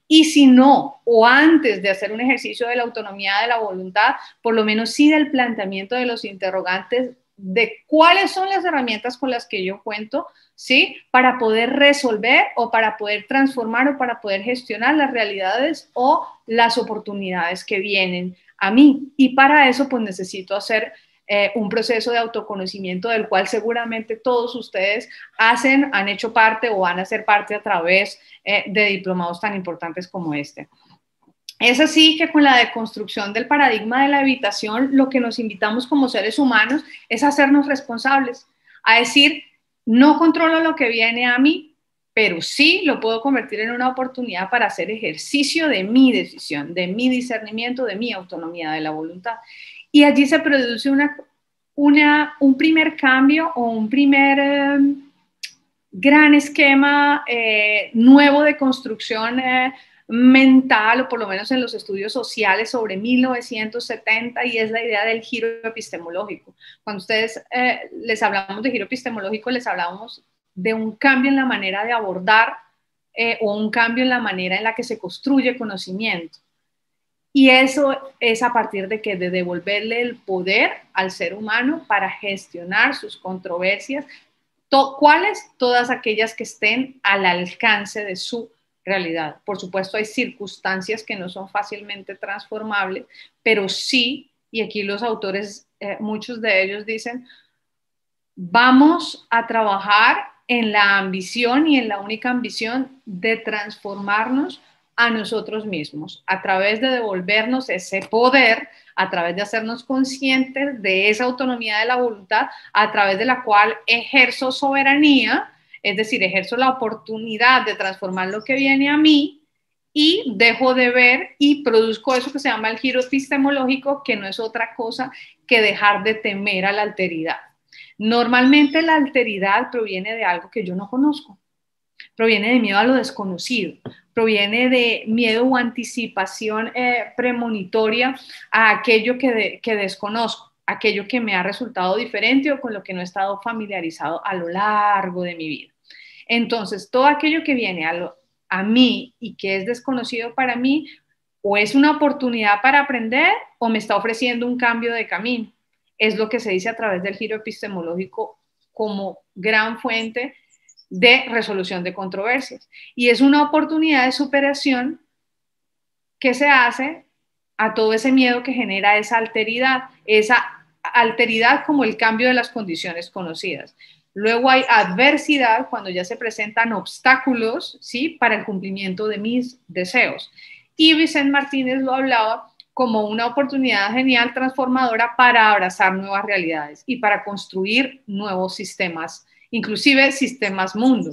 Y si no, o antes de hacer un ejercicio de la autonomía de la voluntad, por lo menos sí del planteamiento de los interrogantes de cuáles son las herramientas con las que yo cuento, ¿sí? Para poder resolver o para poder transformar o para poder gestionar las realidades o las oportunidades que vienen a mí. Y para eso, pues necesito hacer un proceso de autoconocimiento del cual seguramente todos ustedes han hecho parte o van a ser parte a través de diplomados tan importantes como este. Es así que con la deconstrucción del paradigma de la evitación, lo que nos invitamos como seres humanos es a hacernos responsables, a decir, no controlo lo que viene a mí, pero sí lo puedo convertir en una oportunidad para hacer ejercicio de mi decisión, de mi discernimiento, de mi autonomía de la voluntad. Y allí se produce un primer cambio o un primer gran esquema nuevo de construcción mental, o por lo menos en los estudios sociales sobre 1970, y es la idea del giro epistemológico. Cuando ustedes les hablamos de giro epistemológico, les hablamos de un cambio en la manera de abordar o un cambio en la manera en la que se construye conocimiento. Y eso es a partir de que de devolverle el poder al ser humano para gestionar sus controversias. ¿Cuáles? Todas aquellas que estén al alcance de su realidad. Por supuesto, hay circunstancias que no son fácilmente transformables, pero sí, y aquí los autores, muchos de ellos dicen, vamos a trabajar en la ambición y en la única ambición de transformarnos a nosotros mismos, a través de devolvernos ese poder, a través de hacernos conscientes de esa autonomía de la voluntad, a través de la cual ejerzo soberanía, es decir, ejerzo la oportunidad de transformar lo que viene a mí y dejo de ver y produzco eso que se llama el giro epistemológico, que no es otra cosa que dejar de temer a la alteridad. Normalmente la alteridad proviene de algo que yo no conozco, proviene de miedo a lo desconocido, proviene de miedo o anticipación premonitoria a aquello que desconozco, aquello que me ha resultado diferente o con lo que no he estado familiarizado a lo largo de mi vida. Entonces, todo aquello que viene a mí y que es desconocido para mí, o es una oportunidad para aprender o me está ofreciendo un cambio de camino. Es lo que se dice a través del giro epistemológico como gran fuente de resolución de controversias. Y es una oportunidad de superación que se hace a todo ese miedo que genera esa alteridad como el cambio de las condiciones conocidas. Luego hay adversidad cuando ya se presentan obstáculos, ¿sí? Para el cumplimiento de mis deseos. Y Vicente Martínez lo hablaba como una oportunidad genial transformadora para abrazar nuevas realidades y para construir nuevos sistemas, inclusive sistemas mundo.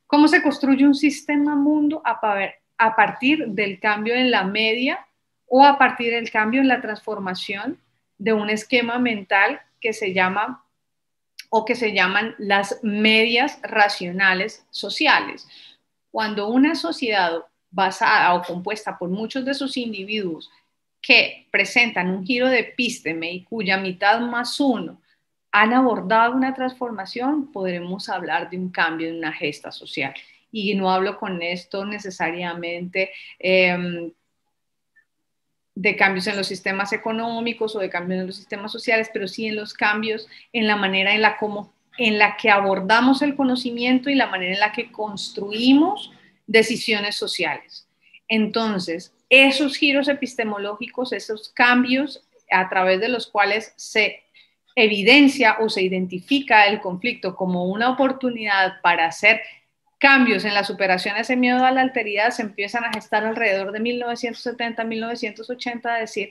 ¿Cómo se construye un sistema mundo? A partir del cambio en la media o a partir del cambio en la transformación de un esquema mental que se llama o que se llaman las medias racionales sociales. Cuando una sociedad basada o compuesta por muchos de sus individuos que presentan un giro de epísteme y cuya mitad más uno han abordado una transformación, podremos hablar de un cambio en una gesta social. Y no hablo con esto necesariamente de cambios en los sistemas económicos o de cambios en los sistemas sociales, pero sí en los cambios en la manera en la que abordamos el conocimiento y la manera en la que construimos decisiones sociales. Entonces, esos giros epistemológicos, esos cambios a través de los cuales se evidencia o se identifica el conflicto como una oportunidad para hacer cambios en la superación a ese miedo a la alteridad, se empiezan a gestar alrededor de 1970, 1980, a decir,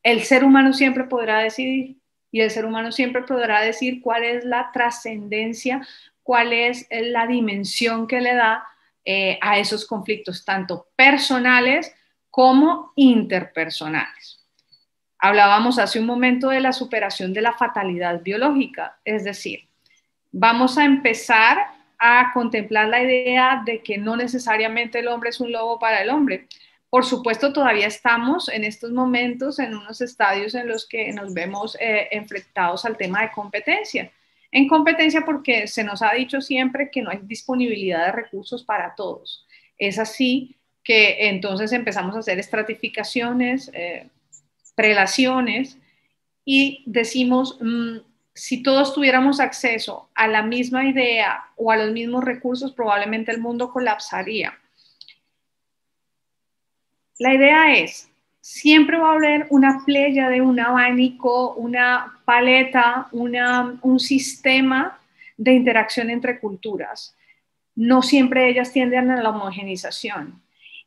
el ser humano siempre podrá decidir y el ser humano siempre podrá decir cuál es la trascendencia, cuál es la dimensión que le da a esos conflictos, tanto personales como interpersonales. Hablábamos hace un momento de la superación de la fatalidad biológica, es decir, vamos a empezar a contemplar la idea de que no necesariamente el hombre es un lobo para el hombre. Por supuesto, todavía estamos en estos momentos en unos estadios en los que nos vemos enfrentados al tema de competencia. En competencia porque se nos ha dicho siempre que no hay disponibilidad de recursos para todos. Es así que entonces empezamos a hacer estratificaciones, prelaciones, y decimos, si todos tuviéramos acceso a la misma idea o a los mismos recursos, probablemente el mundo colapsaría. La idea es, siempre va a haber una playa de un abanico, una paleta, un sistema de interacción entre culturas. No siempre ellas tienden a la homogenización.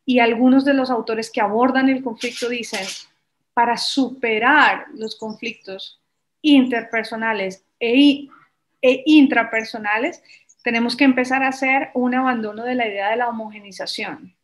Y algunos de los autores que abordan el conflicto dicen, para superar los conflictos interpersonales e intrapersonales, tenemos que empezar a hacer un abandono de la idea de la homogenización.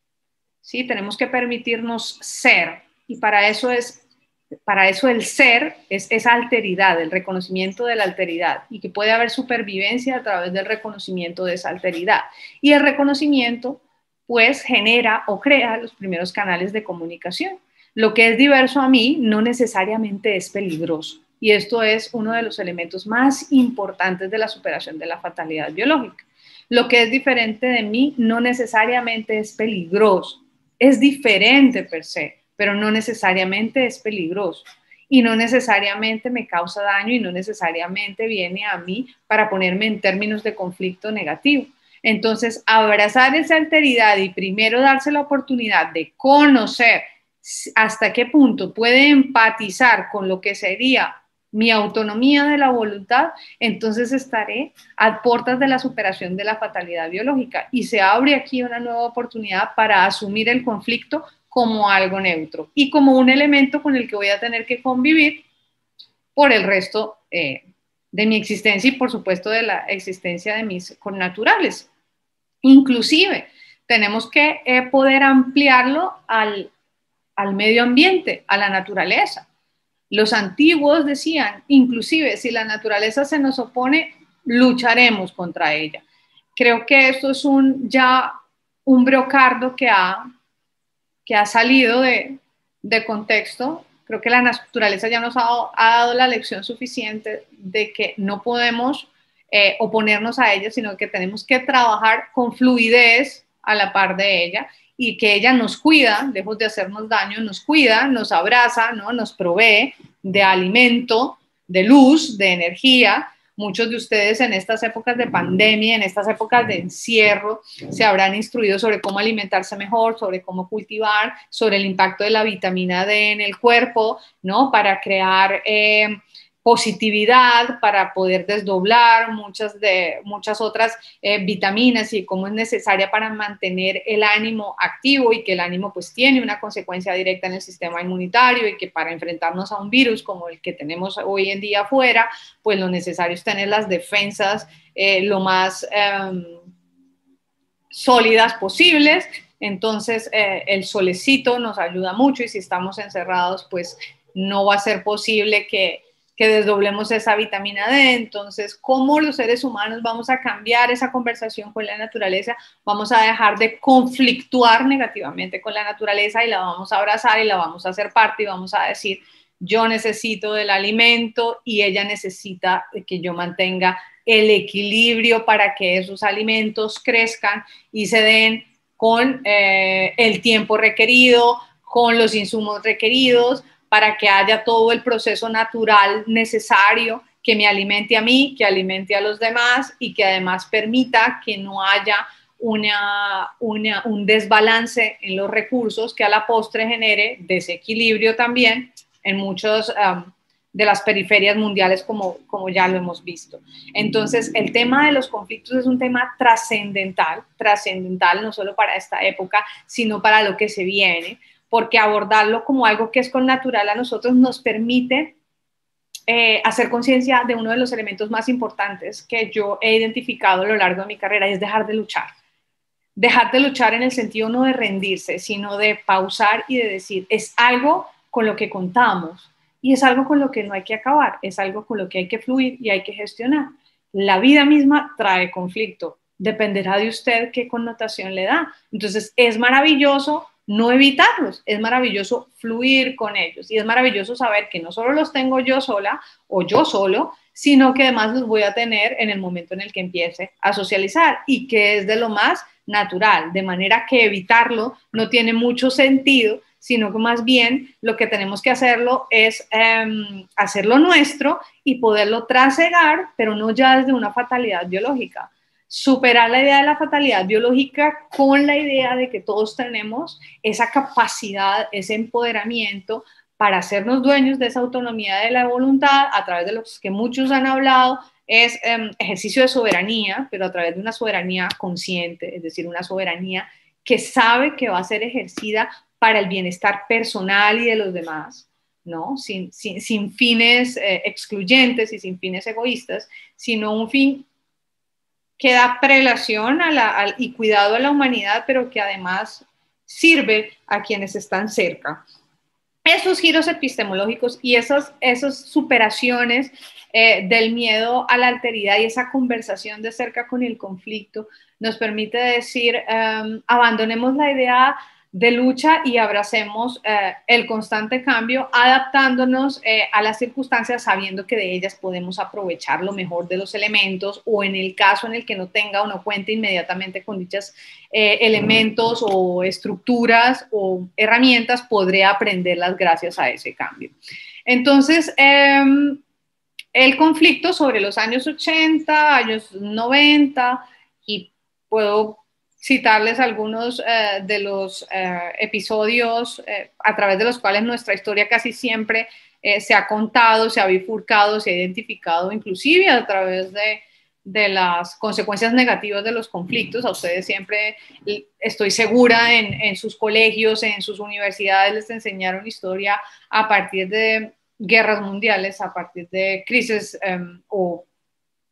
¿Sí? Tenemos que permitirnos ser, y para eso el ser es esa alteridad, el reconocimiento de la alteridad, y que puede haber supervivencia a través del reconocimiento de esa alteridad. Y el reconocimiento, pues, genera o crea los primeros canales de comunicación. Lo que es diverso a mí no necesariamente es peligroso, y esto es uno de los elementos más importantes de la superación de la fatalidad biológica. Lo que es diferente de mí no necesariamente es peligroso. Es diferente per se, pero no necesariamente es peligroso y no necesariamente me causa daño y no necesariamente viene a mí para ponerme en términos de conflicto negativo. Entonces, abrazar esa alteridad y primero darse la oportunidad de conocer hasta qué punto puede empatizar con lo que sería mi autonomía de la voluntad, entonces estaré a puertas de la superación de la fatalidad biológica y se abre aquí una nueva oportunidad para asumir el conflicto como algo neutro y como un elemento con el que voy a tener que convivir por el resto de mi existencia y por supuesto de la existencia de mis connaturales. Inclusive tenemos que poder ampliarlo al medio ambiente, a la naturaleza. Los antiguos decían, inclusive si la naturaleza se nos opone, lucharemos contra ella. Creo que esto es ya un brocardo que ha salido de contexto. Creo que la naturaleza ya nos ha dado la lección suficiente de que no podemos oponernos a ella, sino que tenemos que trabajar con fluidez a la par de ella y que ella nos cuida, lejos de hacernos daño, nos cuida, nos abraza, ¿no? Nos provee de alimento, de luz, de energía. Muchos de ustedes en estas épocas de pandemia, en estas épocas de encierro, se habrán instruido sobre cómo alimentarse mejor, sobre cómo cultivar, sobre el impacto de la vitamina D en el cuerpo, ¿no? Para crear positividad, para poder desdoblar muchas otras vitaminas y cómo es necesaria para mantener el ánimo activo y que el ánimo pues tiene una consecuencia directa en el sistema inmunitario y que para enfrentarnos a un virus como el que tenemos hoy en día afuera, pues lo necesario es tener las defensas lo más sólidas posibles. Entonces el solecito nos ayuda mucho y si estamos encerrados pues no va a ser posible que desdoblemos esa vitamina D. Entonces, ¿cómo los seres humanos vamos a cambiar esa conversación con la naturaleza? Vamos a dejar de conflictuar negativamente con la naturaleza y la vamos a abrazar y la vamos a hacer parte y vamos a decir, yo necesito del alimento y ella necesita que yo mantenga el equilibrio para que esos alimentos crezcan y se den con el tiempo requerido, con los insumos requeridos, para que haya todo el proceso natural necesario que me alimente a mí, que alimente a los demás y que además permita que no haya un desbalance en los recursos que a la postre genere desequilibrio también en muchos de las periferias mundiales como ya lo hemos visto. Entonces, el tema de los conflictos es un tema trascendental no solo para esta época, sino para lo que se viene, porque abordarlo como algo que es con natural a nosotros nos permite hacer conciencia de uno de los elementos más importantes que yo he identificado a lo largo de mi carrera, y es dejar de luchar. Dejar de luchar en el sentido no de rendirse, sino de pausar y de decir, es algo con lo que contamos y es algo con lo que no hay que acabar, es algo con lo que hay que fluir y hay que gestionar. La vida misma trae conflicto dependerá de usted qué connotación le da. Entonces, es maravilloso no evitarlos, es maravilloso fluir con ellos y es maravilloso saber que no solo los tengo yo sola o yo solo, sino que además los voy a tener en el momento en el que empiece a socializar y que es de lo más natural, de manera que evitarlo no tiene mucho sentido, sino que más bien lo que tenemos que hacerlo es hacerlo nuestro y poderlo trasegar, pero no ya desde una fatalidad biológica. Superar la idea de la fatalidad biológica con la idea de que todos tenemos esa capacidad, ese empoderamiento para hacernos dueños de esa autonomía de la voluntad a través de los que muchos han hablado, es ejercicio de soberanía, pero a través de una soberanía consciente, es decir, una soberanía que sabe que va a ser ejercida para el bienestar personal y de los demás, ¿no? Sin fines excluyentes y sin fines egoístas, sino un fin que da prelación y cuidado a la humanidad, pero que además sirve a quienes están cerca. Esos giros epistemológicos y esas superaciones del miedo a la alteridad y esa conversación de cerca con el conflicto nos permite decir, abandonemos la idea de lucha y abracemos el constante cambio, adaptándonos a las circunstancias, sabiendo que de ellas podemos aprovechar lo mejor de los elementos o en el caso en el que no tenga o no cuente inmediatamente con dichos elementos o estructuras o herramientas, podré aprenderlas gracias a ese cambio. Entonces, el conflicto sobre los años 80, años 90, y puedo citarles algunos de los episodios a través de los cuales nuestra historia casi siempre se ha contado, se ha bifurcado, se ha identificado, inclusive a través de las consecuencias negativas de los conflictos. A ustedes siempre, estoy segura, en sus colegios, en sus universidades les enseñaron historia a partir de guerras mundiales, a partir de crisis o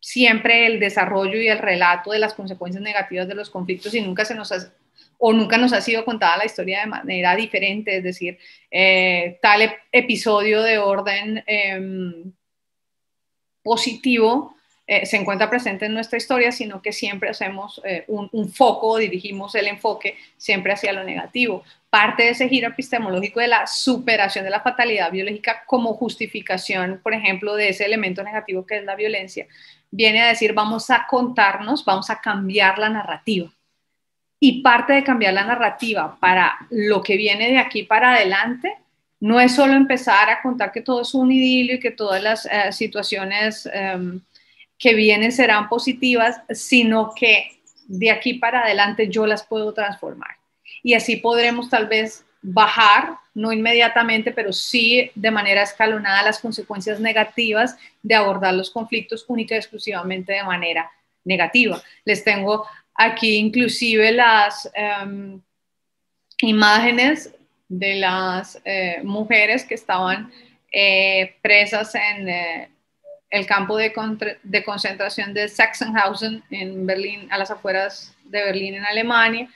siempre el desarrollo y el relato de las consecuencias negativas de los conflictos y nunca nos ha sido contada la historia de manera diferente, es decir, tal episodio de orden positivo se encuentra presente en nuestra historia, sino que siempre hacemos un foco, dirigimos el enfoque siempre hacia lo negativo. Parte de ese giro epistemológico de la superación de la fatalidad biológica como justificación, por ejemplo, de ese elemento negativo que es la violencia, viene a decir, vamos a contarnos, vamos a cambiar la narrativa. Y parte de cambiar la narrativa para lo que viene de aquí para adelante no es solo empezar a contar que todo es un idilio y que todas las situaciones que vienen serán positivas, sino que de aquí para adelante yo las puedo transformar. Y así podremos tal vez bajar, no inmediatamente, pero sí de manera escalonada las consecuencias negativas de abordar los conflictos única y exclusivamente de manera negativa. Les tengo aquí inclusive las imágenes de las mujeres que estaban presas en el campo de concentración de Sachsenhausen en Berlín, a las afueras de Berlín en Alemania,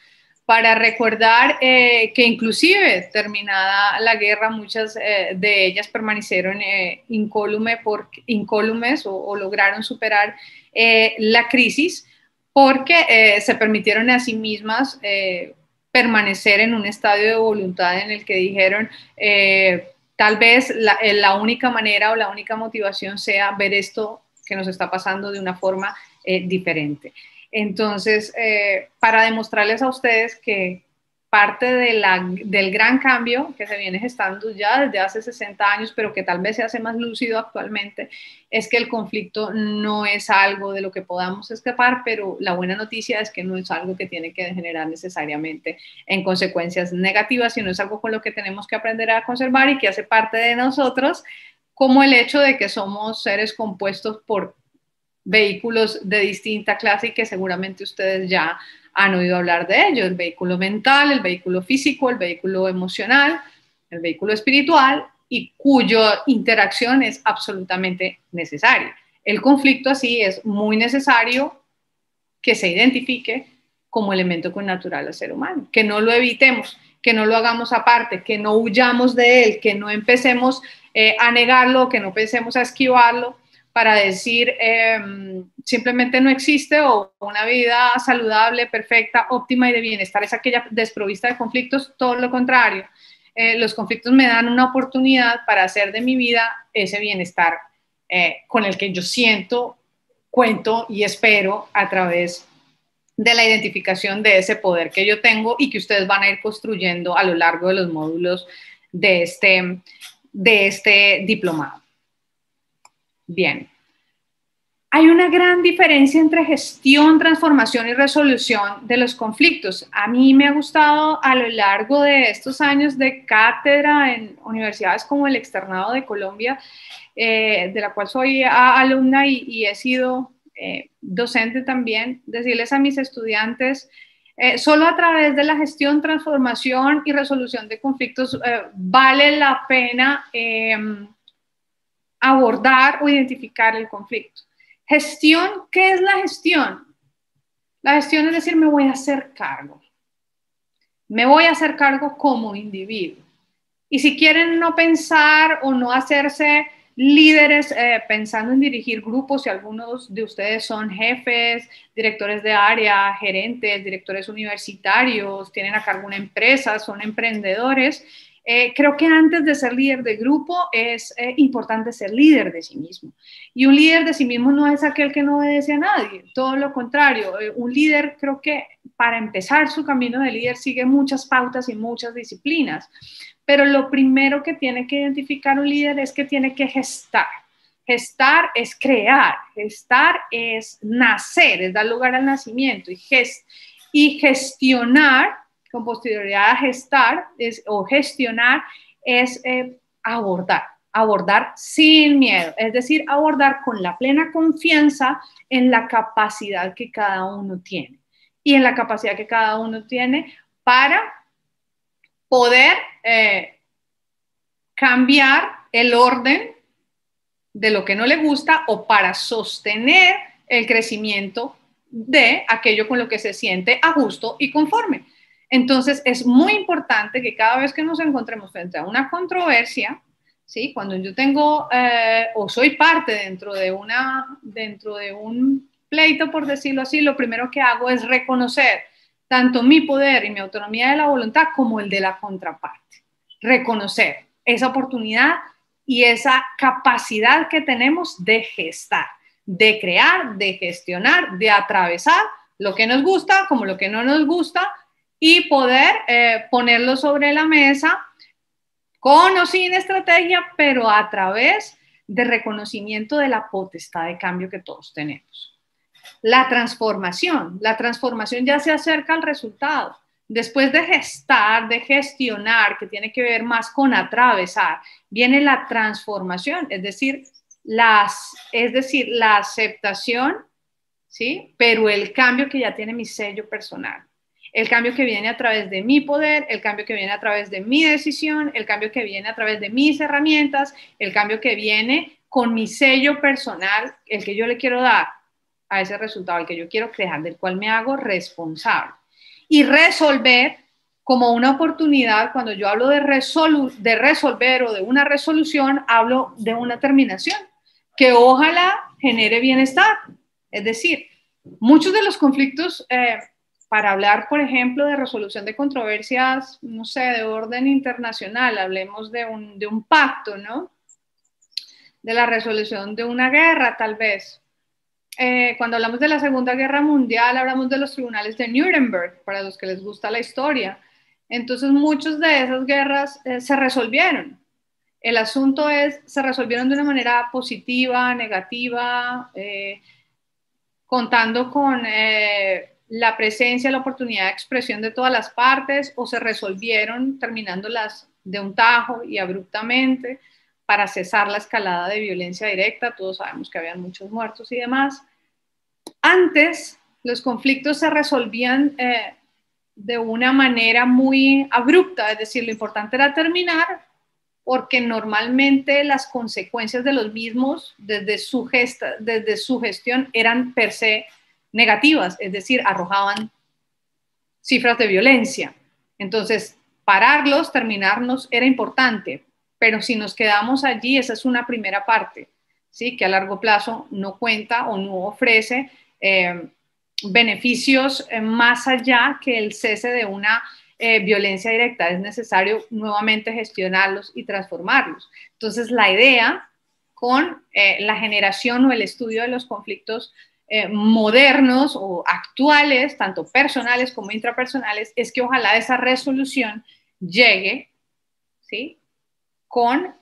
para recordar que inclusive terminada la guerra, muchas de ellas permanecieron incólumes o lograron superar la crisis porque se permitieron a sí mismas permanecer en un estadio de voluntad en el que dijeron tal vez la única manera o la única motivación sea ver esto que nos está pasando de una forma diferente. Entonces, para demostrarles a ustedes que parte del gran cambio que se viene gestando ya desde hace 60 años, pero que tal vez se hace más lúcido actualmente, es que el conflicto no es algo de lo que podamos escapar, pero la buena noticia es que no es algo que tiene que degenerar necesariamente en consecuencias negativas, sino es algo con lo que tenemos que aprender a conservar y que hace parte de nosotros, como el hecho de que somos seres compuestos por vehículos de distinta clase y que seguramente ustedes ya han oído hablar de ello: el vehículo mental, el vehículo físico, el vehículo emocional, el vehículo espiritual, y cuya interacción es absolutamente necesaria. El conflicto así es muy necesario que se identifique como elemento connatural al ser humano, que no lo evitemos, que no lo hagamos aparte, que no huyamos de él, que no empecemos a negarlo, que no empecemos a esquivarlo, para decir simplemente no existe, o una vida saludable, perfecta, óptima y de bienestar es aquella desprovista de conflictos. Todo lo contrario, los conflictos me dan una oportunidad para hacer de mi vida ese bienestar con el que yo siento, cuento y espero a través de la identificación de ese poder que yo tengo y que ustedes van a ir construyendo a lo largo de los módulos de este diplomado. Bien. Hay una gran diferencia entre gestión, transformación y resolución de los conflictos. A mí me ha gustado a lo largo de estos años de cátedra en universidades como el Externado de Colombia, de la cual soy alumna y he sido docente también, decirles a mis estudiantes, solo a través de la gestión, transformación y resolución de conflictos vale la pena abordar o identificar el conflicto. Gestión, ¿qué es la gestión? La gestión es decir, me voy a hacer cargo. Me voy a hacer cargo como individuo. Y si quieren no pensar o no hacerse líderes pensando en dirigir grupos, si algunos de ustedes son jefes, directores de área, gerentes, directores universitarios, tienen a cargo una empresa, son emprendedores, creo que antes de ser líder de grupo es importante ser líder de sí mismo. Y un líder de sí mismo no es aquel que no obedece a nadie, todo lo contrario. Un líder, creo que para empezar su camino de líder sigue muchas pautas y muchas disciplinas. Pero lo primero que tiene que identificar un líder es que tiene que gestar. Gestar es crear, gestar es nacer, es dar lugar al nacimiento. Y gestionar, con posterioridad a gestar, o gestionar, es abordar sin miedo, es decir, abordar con la plena confianza en la capacidad que cada uno tiene y en la capacidad que cada uno tiene para poder cambiar el orden de lo que no le gusta o para sostener el crecimiento de aquello con lo que se siente a gusto y conforme. Entonces, es muy importante que cada vez que nos encontremos frente a una controversia, ¿sí? Cuando yo tengo o soy parte dentro de un pleito, por decirlo así, lo primero que hago es reconocer tanto mi poder y mi autonomía de la voluntad como el de la contraparte. Reconocer esa oportunidad y esa capacidad que tenemos de gestar, de crear, de gestionar, de atravesar lo que nos gusta como lo que no nos gusta y poder ponerlo sobre la mesa con o sin estrategia, pero a través de reconocimiento de la potestad de cambio que todos tenemos. La transformación ya se acerca al resultado. Después de gestar, de gestionar, que tiene que ver más con atravesar, viene la transformación, es decir, la aceptación, ¿sí? Pero el cambio que ya tiene mi sello personal. El cambio que viene a través de mi poder, el cambio que viene a través de mi decisión, el cambio que viene a través de mis herramientas, el cambio que viene con mi sello personal, el que yo le quiero dar a ese resultado, el que yo quiero crear, del cual me hago responsable. Y resolver como una oportunidad, cuando yo hablo de resolver o de una resolución, hablo de una terminación que ojalá genere bienestar. Es decir, muchos de los conflictos, para hablar, por ejemplo, de resolución de controversias, no sé, de orden internacional, hablemos de un pacto, ¿no? De la resolución de una guerra, tal vez. Cuando hablamos de la Segunda Guerra Mundial, hablamos de los tribunales de Nuremberg, para los que les gusta la historia. Entonces, muchas de esas guerras se resolvieron. El asunto es, se resolvieron de una manera positiva, negativa, contando con la presencia, la oportunidad de expresión de todas las partes, o se resolvieron terminándolas de un tajo y abruptamente para cesar la escalada de violencia directa. Todos sabemos que habían muchos muertos y demás. Antes, los conflictos se resolvían de una manera muy abrupta, es decir, lo importante era terminar, porque normalmente las consecuencias de los mismos desde su gestión eran per se negativas, es decir, arrojaban cifras de violencia. Entonces, pararlos, terminarnos era importante, pero si nos quedamos allí, esa es una primera parte. ¿sí? Que a largo plazo no cuenta o no ofrece beneficios más allá que el cese de una violencia directa. Es necesario nuevamente gestionarlos y transformarlos. Entonces, la idea con la generación o el estudio de los conflictos modernos o actuales, tanto personales como intrapersonales, es que ojalá esa resolución llegue, ¿sí? Con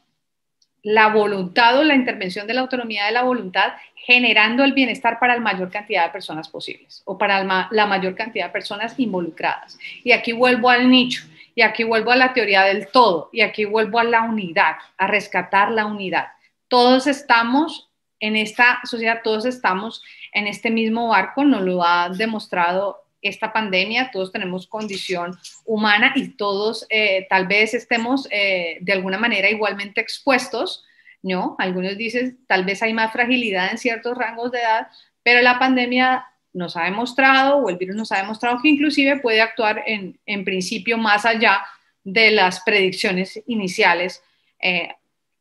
la voluntad o la intervención de la autonomía de la voluntad, generando el bienestar para la mayor cantidad de personas posibles o para la mayor cantidad de personas involucradas. Y aquí vuelvo al nicho, y aquí vuelvo a la teoría del todo, y aquí vuelvo a la unidad, a rescatar la unidad. Todos estamos en esta sociedad, todos estamos en este mismo barco, nos lo ha demostrado esta pandemia, todos tenemos condición humana y todos tal vez estemos de alguna manera igualmente expuestos, ¿no? Algunos dicen tal vez hay más fragilidad en ciertos rangos de edad, pero la pandemia nos ha demostrado, o el virus nos ha demostrado que inclusive puede actuar en principio más allá de las predicciones iniciales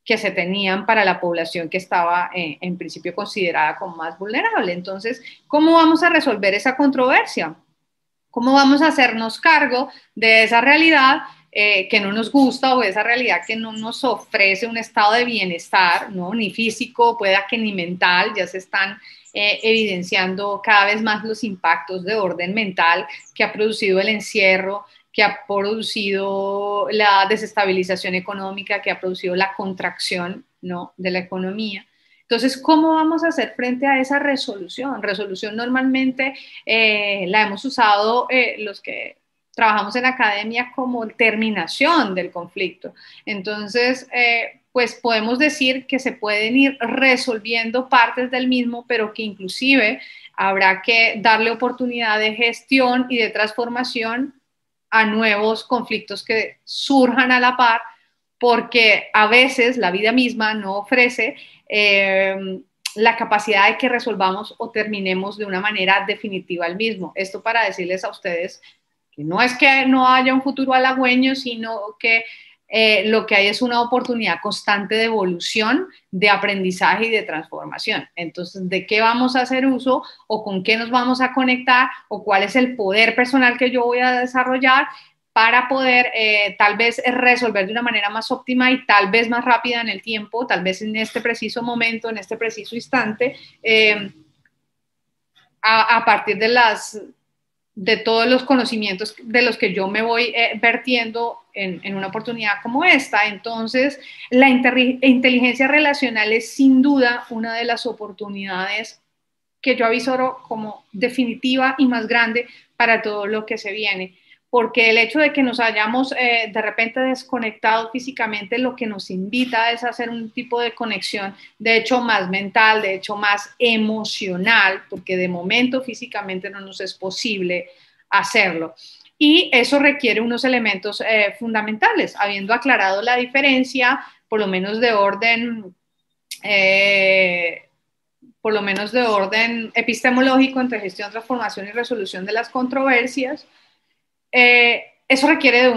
que se tenían para la población que estaba en principio considerada como más vulnerable. Entonces, ¿cómo vamos a resolver esa controversia? ¿Cómo vamos a hacernos cargo de esa realidad que no nos gusta o de esa realidad que no nos ofrece un estado de bienestar, ¿no? Ni físico, pueda que ni mental? Ya se están evidenciando cada vez más los impactos de orden mental que ha producido el encierro, que ha producido la desestabilización económica, que ha producido la contracción, ¿no?, de la economía. Entonces, ¿cómo vamos a hacer frente a esa resolución? Resolución normalmente la hemos usado los que trabajamos en academia como terminación del conflicto. Entonces, pues podemos decir que se pueden ir resolviendo partes del mismo, pero que inclusive habrá que darle oportunidad de gestión y de transformación a nuevos conflictos que surjan a la par, porque a veces la vida misma no ofrece la capacidad de que resolvamos o terminemos de una manera definitiva el mismo. Esto para decirles a ustedes que no es que no haya un futuro halagüeño, sino que lo que hay es una oportunidad constante de evolución, de aprendizaje y de transformación. Entonces, ¿de qué vamos a hacer uso o con qué nos vamos a conectar o cuál es el poder personal que yo voy a desarrollar para poder tal vez resolver de una manera más óptima y tal vez más rápida en el tiempo, tal vez en este preciso momento, en este preciso instante, a partir de todos los conocimientos de los que yo me voy vertiendo en una oportunidad como esta? Entonces, la inteligencia relacional es sin duda una de las oportunidades que yo avisoro como definitiva y más grande para todo lo que se viene, porque el hecho de que nos hayamos de repente desconectado físicamente, lo que nos invita es a hacer un tipo de conexión, de hecho más mental, de hecho más emocional, porque de momento físicamente no nos es posible hacerlo. Y eso requiere unos elementos fundamentales, habiendo aclarado la diferencia, por lo menos de orden epistemológico entre gestión, transformación y resolución de las controversias. Eso requiere de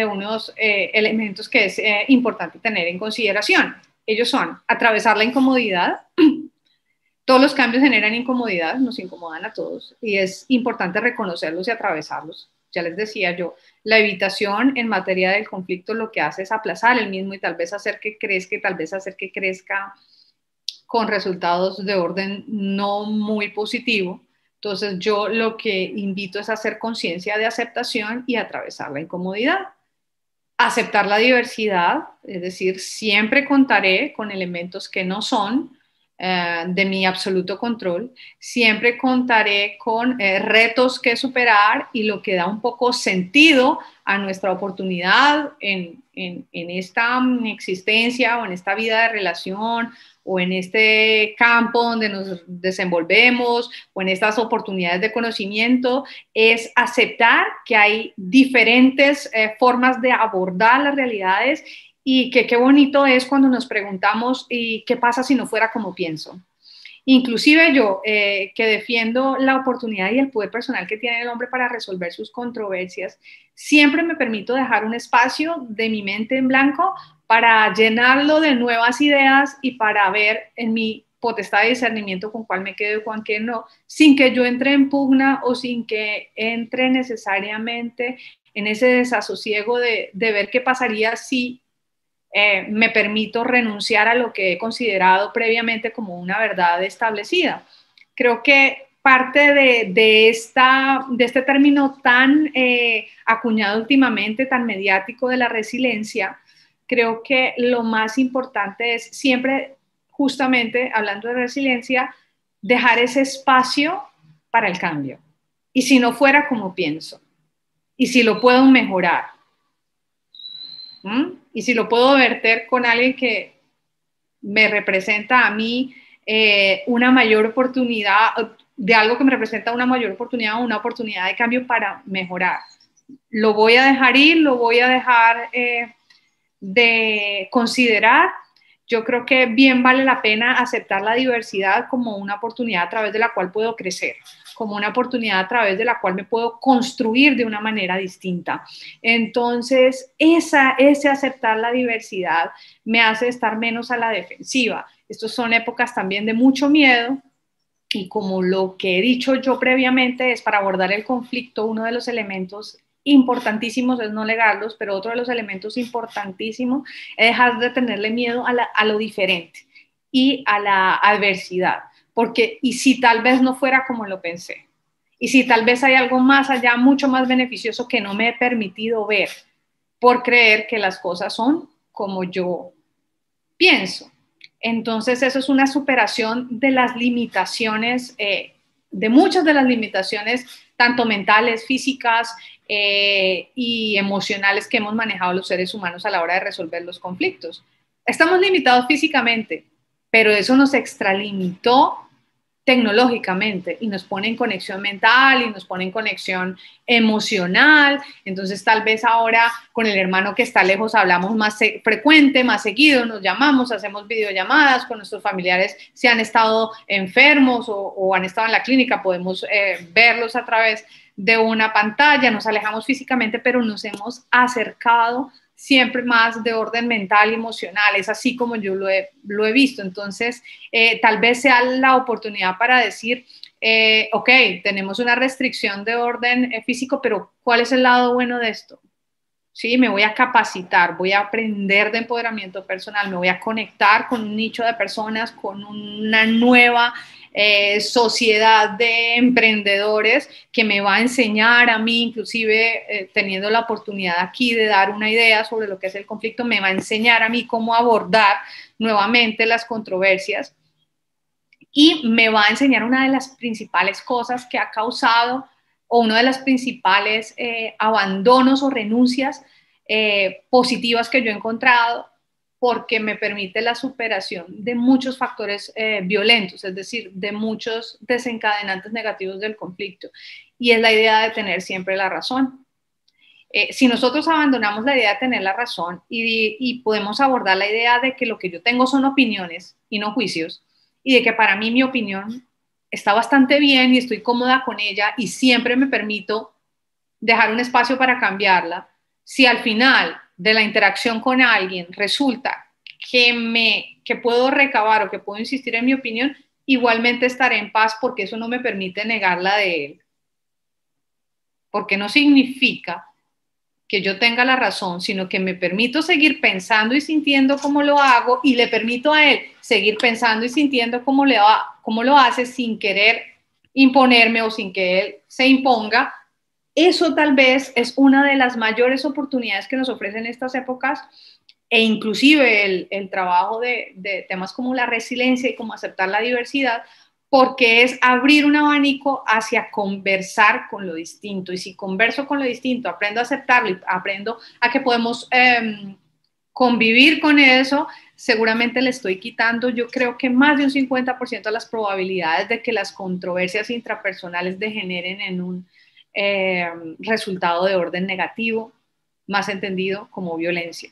unos elementos que es importante tener en consideración. Ellos son atravesar la incomodidad. Todos los cambios generan incomodidad, nos incomodan a todos y es importante reconocerlos y atravesarlos. Ya les decía yo, la evitación en materia del conflicto lo que hace es aplazar el mismo y tal vez hacer que crezca, y tal vez hacer que crezca con resultados de orden no muy positivo. Entonces yo lo que invito es a hacer conciencia de aceptación y atravesar la incomodidad. Aceptar la diversidad, es decir, siempre contaré con elementos que no son de mi absoluto control, siempre contaré con retos que superar y lo que da un poco sentido a nuestra oportunidad en esta existencia o en esta vida de relación o en este campo donde nos desenvolvemos o en estas oportunidades de conocimiento, es aceptar que hay diferentes formas de abordar las realidades y que qué bonito es cuando nos preguntamos ¿y qué pasa si no fuera como pienso? Inclusive yo, que defiendo la oportunidad y el poder personal que tiene el hombre para resolver sus controversias, siempre me permito dejar un espacio de mi mente en blanco para llenarlo de nuevas ideas y para ver en mi potestad de discernimiento con cuál me quedo y con qué no, sin que yo entre en pugna o sin que entre necesariamente en ese desasosiego de ver qué pasaría si me permito renunciar a lo que he considerado previamente como una verdad establecida. Creo que parte de este término tan acuñado últimamente, tan mediático de la resiliencia, creo que lo más importante es siempre, justamente hablando de resiliencia, dejar ese espacio para el cambio. Y si no fuera como pienso, y si lo puedo mejorar, ¿Mm? Y si lo puedo verter con alguien que me representa a mí una mayor oportunidad, de algo que me representa una mayor oportunidad o una oportunidad de cambio para mejorar. Lo voy a dejar ir, lo voy a dejar de considerar. Yo creo que bien vale la pena aceptar la diversidad como una oportunidad a través de la cual puedo crecer, como una oportunidad a través de la cual me puedo construir de una manera distinta. Entonces, ese aceptar la diversidad me hace estar menos a la defensiva. Estas son épocas también de mucho miedo, y como lo que he dicho yo previamente es para abordar el conflicto, uno de los elementos importantísimos es no negarlos, pero otro de los elementos importantísimos es dejar de tenerle miedo a lo diferente y a la adversidad, porque y si tal vez no fuera como lo pensé, y si tal vez hay algo más allá, mucho más beneficioso que no me he permitido ver por creer que las cosas son como yo pienso. Entonces, eso es una superación de las limitaciones, de muchas de las limitaciones, tanto mentales, físicas y emocionales que hemos manejado los seres humanos a la hora de resolver los conflictos. Estamos limitados físicamente, pero eso nos extralimitó tecnológicamente y nos pone en conexión mental y nos pone en conexión emocional. Entonces tal vez ahora con el hermano que está lejos hablamos más frecuente, más seguido, nos llamamos, hacemos videollamadas con nuestros familiares si han estado enfermos o han estado en la clínica, podemos verlos a través de una pantalla, nos alejamos físicamente, pero nos hemos acercado siempre más de orden mental y emocional, es así como yo lo he visto. Entonces, tal vez sea la oportunidad para decir, ok, tenemos una restricción de orden físico, pero ¿cuál es el lado bueno de esto? Sí, me voy a capacitar, voy a aprender de empoderamiento personal, me voy a conectar con un nicho de personas, con una nueva sociedad de emprendedores que me va a enseñar a mí, inclusive teniendo la oportunidad aquí de dar una idea sobre lo que es el conflicto, me va a enseñar a mí cómo abordar nuevamente las controversias y me va a enseñar una de las principales cosas que ha causado o uno de los principales abandonos o renuncias positivas que yo he encontrado porque me permite la superación de muchos factores violentos, es decir, de muchos desencadenantes negativos del conflicto. Y es la idea de tener siempre la razón. Si nosotros abandonamos la idea de tener la razón y podemos abordar la idea de que lo que yo tengo son opiniones y no juicios, y de que para mí mi opinión está bastante bien y estoy cómoda con ella y siempre me permito dejar un espacio para cambiarla, si al final de la interacción con alguien resulta que puedo recabar o que puedo insistir en mi opinión, igualmente estaré en paz porque eso no me permite negarla de él, porque no significa que yo tenga la razón, sino que me permito seguir pensando y sintiendo cómo lo hago y le permito a él seguir pensando y sintiendo cómo lo hace sin querer imponerme o sin que él se imponga. Eso tal vez es una de las mayores oportunidades que nos ofrecen estas épocas e inclusive el trabajo de temas como la resiliencia y como aceptar la diversidad, porque es abrir un abanico hacia conversar con lo distinto. Y si converso con lo distinto, aprendo a aceptarlo y aprendo a que podemos convivir con eso, seguramente le estoy quitando, yo creo que más de un 50% de las probabilidades de que las controversias intrapersonales degeneren en un resultado de orden negativo, más entendido como violencia.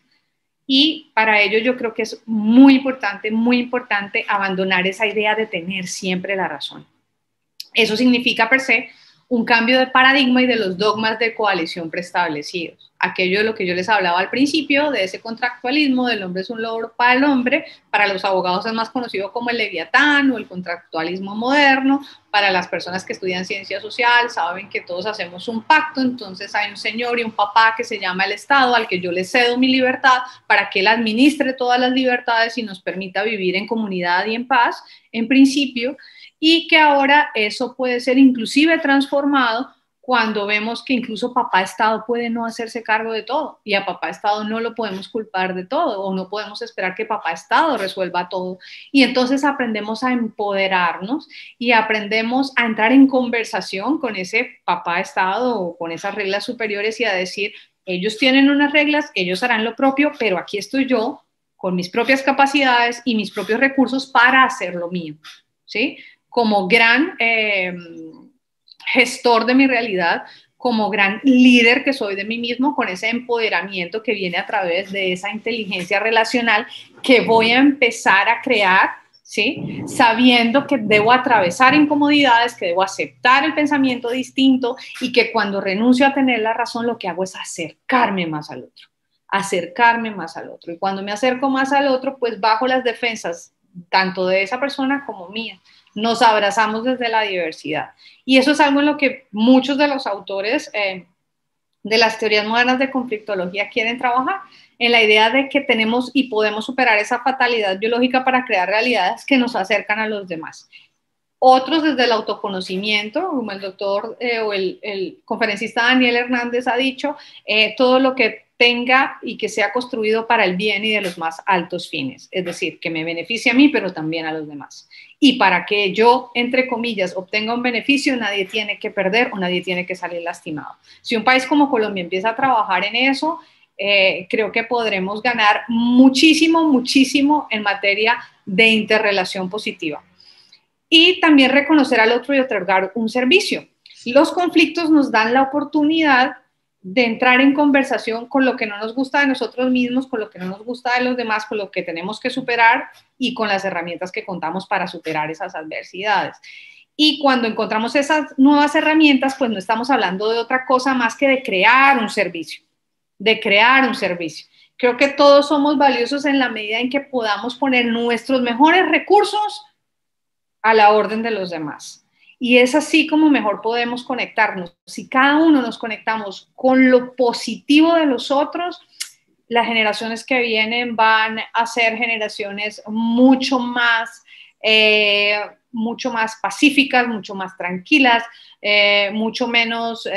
Y para ello yo creo que es muy importante abandonar esa idea de tener siempre la razón. Eso significa per se un cambio de paradigma y de los dogmas de coalición preestablecidos. Aquello de lo que yo les hablaba al principio, de ese contractualismo, del hombre es un logro para el hombre, para los abogados es más conocido como el leviatán o el contractualismo moderno, para las personas que estudian ciencia social saben que todos hacemos un pacto, entonces hay un señor y un papá que se llama el Estado al que yo le cedo mi libertad para que él administre todas las libertades y nos permita vivir en comunidad y en paz, en principio, y que ahora eso puede ser inclusive transformado cuando vemos que incluso papá Estado puede no hacerse cargo de todo y a papá Estado no lo podemos culpar de todo o no podemos esperar que papá Estado resuelva todo. Y entonces aprendemos a empoderarnos y aprendemos a entrar en conversación con ese papá Estado o con esas reglas superiores y a decir, ellos tienen unas reglas, ellos harán lo propio, pero aquí estoy yo con mis propias capacidades y mis propios recursos para hacer lo mío, ¿sí? Como gran gestor de mi realidad, como gran líder que soy de mí mismo, con ese empoderamiento que viene a través de esa inteligencia relacional que voy a empezar a crear, ¿sí? Sabiendo que debo atravesar incomodidades, que debo aceptar el pensamiento distinto y que cuando renuncio a tener la razón, lo que hago es acercarme más al otro. Acercarme más al otro. Y cuando me acerco más al otro, pues bajo las defensas tanto de esa persona como mía. Nos abrazamos desde la diversidad. Y eso es algo en lo que muchos de los autores de las teorías modernas de conflictología quieren trabajar, en la idea de que tenemos y podemos superar esa fatalidad biológica para crear realidades que nos acercan a los demás. Otros desde el autoconocimiento, como el doctor o el conferencista Daniel Hernández ha dicho, todo lo que tenga y que sea construido para el bien y de los más altos fines, es decir, que me beneficie a mí, pero también a los demás. Y para que yo, entre comillas, obtenga un beneficio, nadie tiene que perder o nadie tiene que salir lastimado. Si un país como Colombia empieza a trabajar en eso, creo que podremos ganar muchísimo, muchísimo en materia de interrelación positiva. Y también reconocer al otro y otorgar un servicio. Los conflictos nos dan la oportunidad de entrar en conversación con lo que no nos gusta de nosotros mismos, con lo que no nos gusta de los demás, con lo que tenemos que superar y con las herramientas que contamos para superar esas adversidades. Y cuando encontramos esas nuevas herramientas, pues no estamos hablando de otra cosa más que de crear un servicio, de crear un servicio. Creo que todos somos valiosos en la medida en que podamos poner nuestros mejores recursos a la orden de los demás. Y es así como mejor podemos conectarnos. Si cada uno nos conectamos con lo positivo de los otros, las generaciones que vienen van a ser generaciones mucho más pacíficas, mucho más tranquilas, mucho menos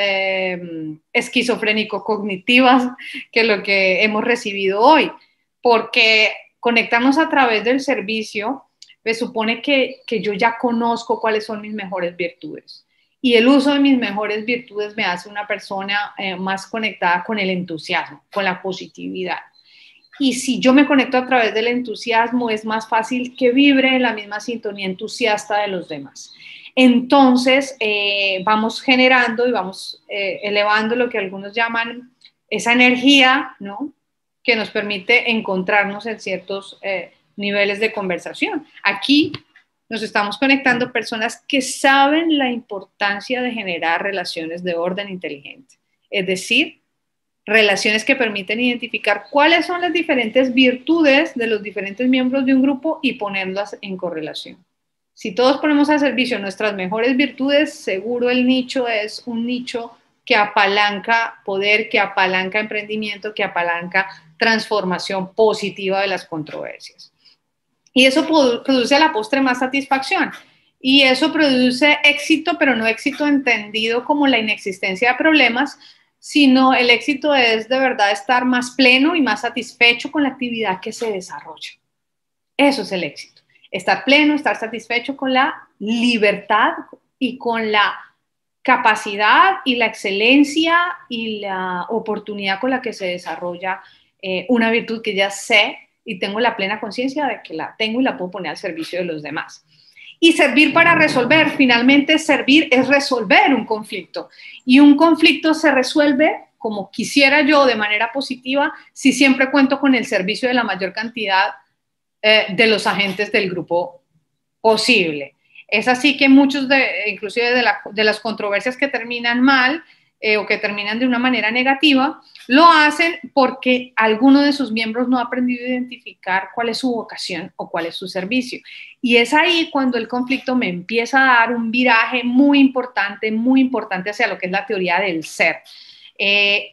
esquizofrénico-cognitivas que lo que hemos recibido hoy. Porque conectarnos a través del servicio me supone que yo ya conozco cuáles son mis mejores virtudes. Y el uso de mis mejores virtudes me hace una persona más conectada con el entusiasmo, con la positividad. Y si yo me conecto a través del entusiasmo, es más fácil que vibre en la misma sintonía entusiasta de los demás. Entonces, vamos generando y vamos elevando lo que algunos llaman esa energía, ¿no? Que nos permite encontrarnos en ciertos niveles de conversación. Aquí nos estamos conectando personas que saben la importancia de generar relaciones de orden inteligente, es decir, relaciones que permiten identificar cuáles son las diferentes virtudes de los diferentes miembros de un grupo y ponerlas en correlación. Si todos ponemos a servicio nuestras mejores virtudes, seguro el nicho es un nicho que apalanca poder, que apalanca emprendimiento, que apalanca transformación positiva de las controversias. Y eso produce a la postre más satisfacción. Y eso produce éxito, pero no éxito entendido como la inexistencia de problemas, sino el éxito es de verdad estar más pleno y más satisfecho con la actividad que se desarrolla. Eso es el éxito. Estar pleno, estar satisfecho con la libertad y con la capacidad y la excelencia y la oportunidad con la que se desarrolla una virtud que ya sé y tengo la plena conciencia de que la tengo y la puedo poner al servicio de los demás. Y servir para resolver, finalmente servir es resolver un conflicto. Y un conflicto se resuelve como quisiera yo de manera positiva si siempre cuento con el servicio de la mayor cantidad de los agentes del grupo posible. Es así que muchos, inclusive de las controversias que terminan mal o que terminan de una manera negativa, lo hacen porque alguno de sus miembros no ha aprendido a identificar cuál es su vocación o cuál es su servicio. Y es ahí cuando el conflicto me empieza a dar un viraje muy importante hacia lo que es la teoría del ser.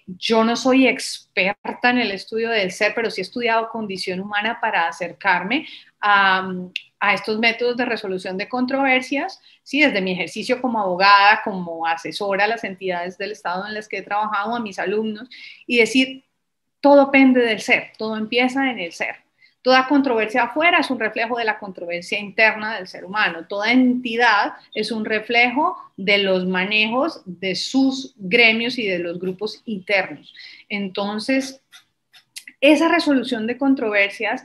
Yo no soy experta en el estudio del ser, pero sí he estudiado condición humana para acercarme a estos métodos de resolución de controversias, ¿sí? Desde mi ejercicio como abogada, como asesora a las entidades del Estado en las que he trabajado, a mis alumnos, y decir, todo depende del ser, todo empieza en el ser. Toda controversia afuera es un reflejo de la controversia interna del ser humano. Toda entidad es un reflejo de los manejos de sus gremios y de los grupos internos. Entonces, esa resolución de controversias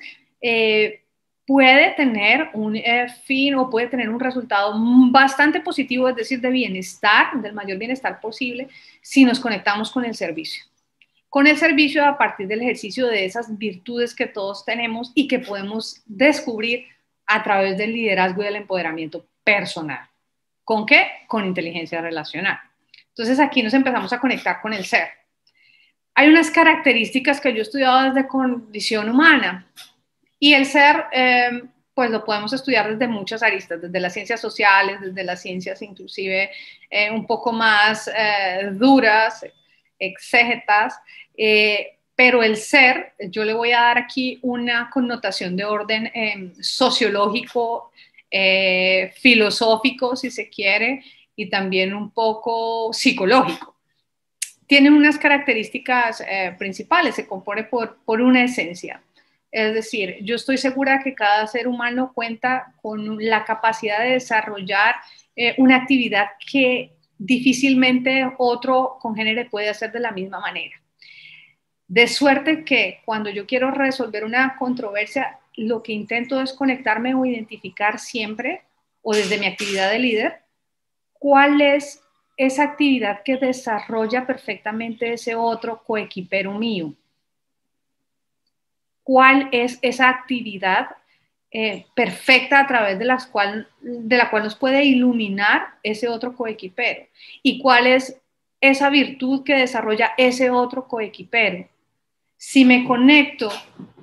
puede tener un fin o puede tener un resultado bastante positivo, es decir, de bienestar, del mayor bienestar posible, si nos conectamos con el servicio. Con el servicio a partir del ejercicio de esas virtudes que todos tenemos y que podemos descubrir a través del liderazgo y del empoderamiento personal. ¿Con qué? Con inteligencia relacional. Entonces aquí nos empezamos a conectar con el ser. Hay unas características que yo he estudiado desde condición humana y el ser, pues lo podemos estudiar desde muchas aristas, desde las ciencias sociales, desde las ciencias inclusive un poco más duras, exégetas, pero el ser, yo le voy a dar aquí una connotación de orden sociológico, filosófico, si se quiere, y también un poco psicológico. Tiene unas características principales, se compone por una esencia. Es decir, yo estoy segura que cada ser humano cuenta con la capacidad de desarrollar una actividad que difícilmente otro congénere puede hacer de la misma manera. De suerte que cuando yo quiero resolver una controversia, lo que intento es conectarme o identificar siempre, o desde mi actividad de líder, cuál es esa actividad que desarrolla perfectamente ese otro coequipero mío. ¿Cuál es esa actividad perfecta a través de la cual nos puede iluminar ese otro coequipero? ¿Y cuál es esa virtud que desarrolla ese otro coequipero? Si me conecto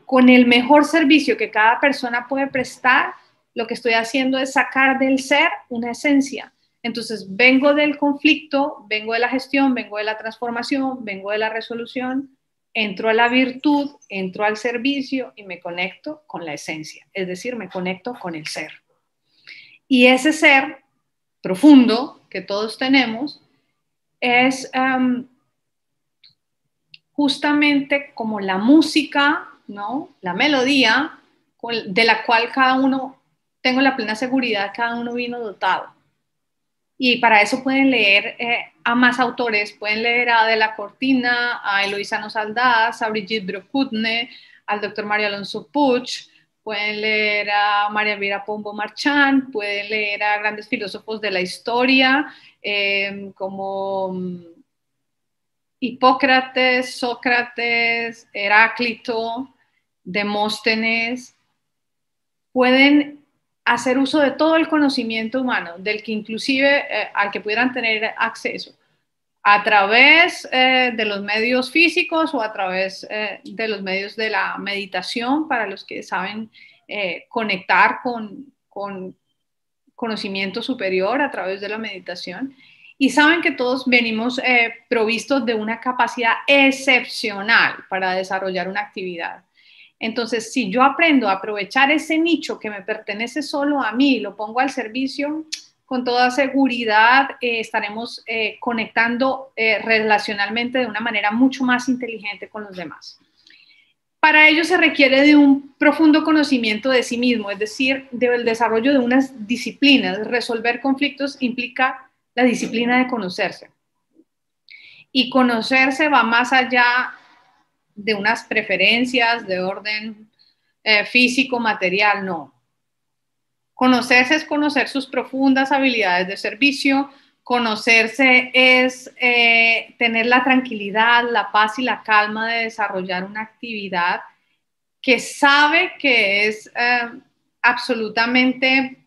con el mejor servicio que cada persona puede prestar, lo que estoy haciendo es sacar del ser una esencia. Entonces, vengo del conflicto, vengo de la gestión, vengo de la transformación, vengo de la resolución, entro a la virtud, entro al servicio y me conecto con la esencia, es decir, me conecto con el ser. Y ese ser profundo que todos tenemos es justamente como la música, ¿no? La melodía de la cual cada uno, tengo la plena seguridad, cada uno vino dotado. Y para eso pueden leer a más autores, pueden leer a Adela Cortina, a Eloisa Aldaz, a Brigitte Brocutne, al doctor Mario Alonso Puig, pueden leer a María Elvira Pombo Marchand, pueden leer a grandes filósofos de la historia, como Hipócrates, Sócrates, Heráclito, Demóstenes. Pueden hacer uso de todo el conocimiento humano, del que inclusive al que pudieran tener acceso, a través de los medios físicos o a través de los medios de la meditación, para los que saben conectar con conocimiento superior a través de la meditación. Y saben que todos venimos provistos de una capacidad excepcional para desarrollar una actividad. Entonces, si yo aprendo a aprovechar ese nicho que me pertenece solo a mí y lo pongo al servicio, con toda seguridad estaremos conectando relacionalmente de una manera mucho más inteligente con los demás. Para ello se requiere de un profundo conocimiento de sí mismo, es decir, del desarrollo de unas disciplinas. Resolver conflictos implica la disciplina de conocerse. Y conocerse va más allá de unas preferencias de orden físico, material, no. Conocerse es conocer sus profundas habilidades de servicio, Conocerse es tener la tranquilidad, la paz y la calma de desarrollar una actividad que sabe que es absolutamente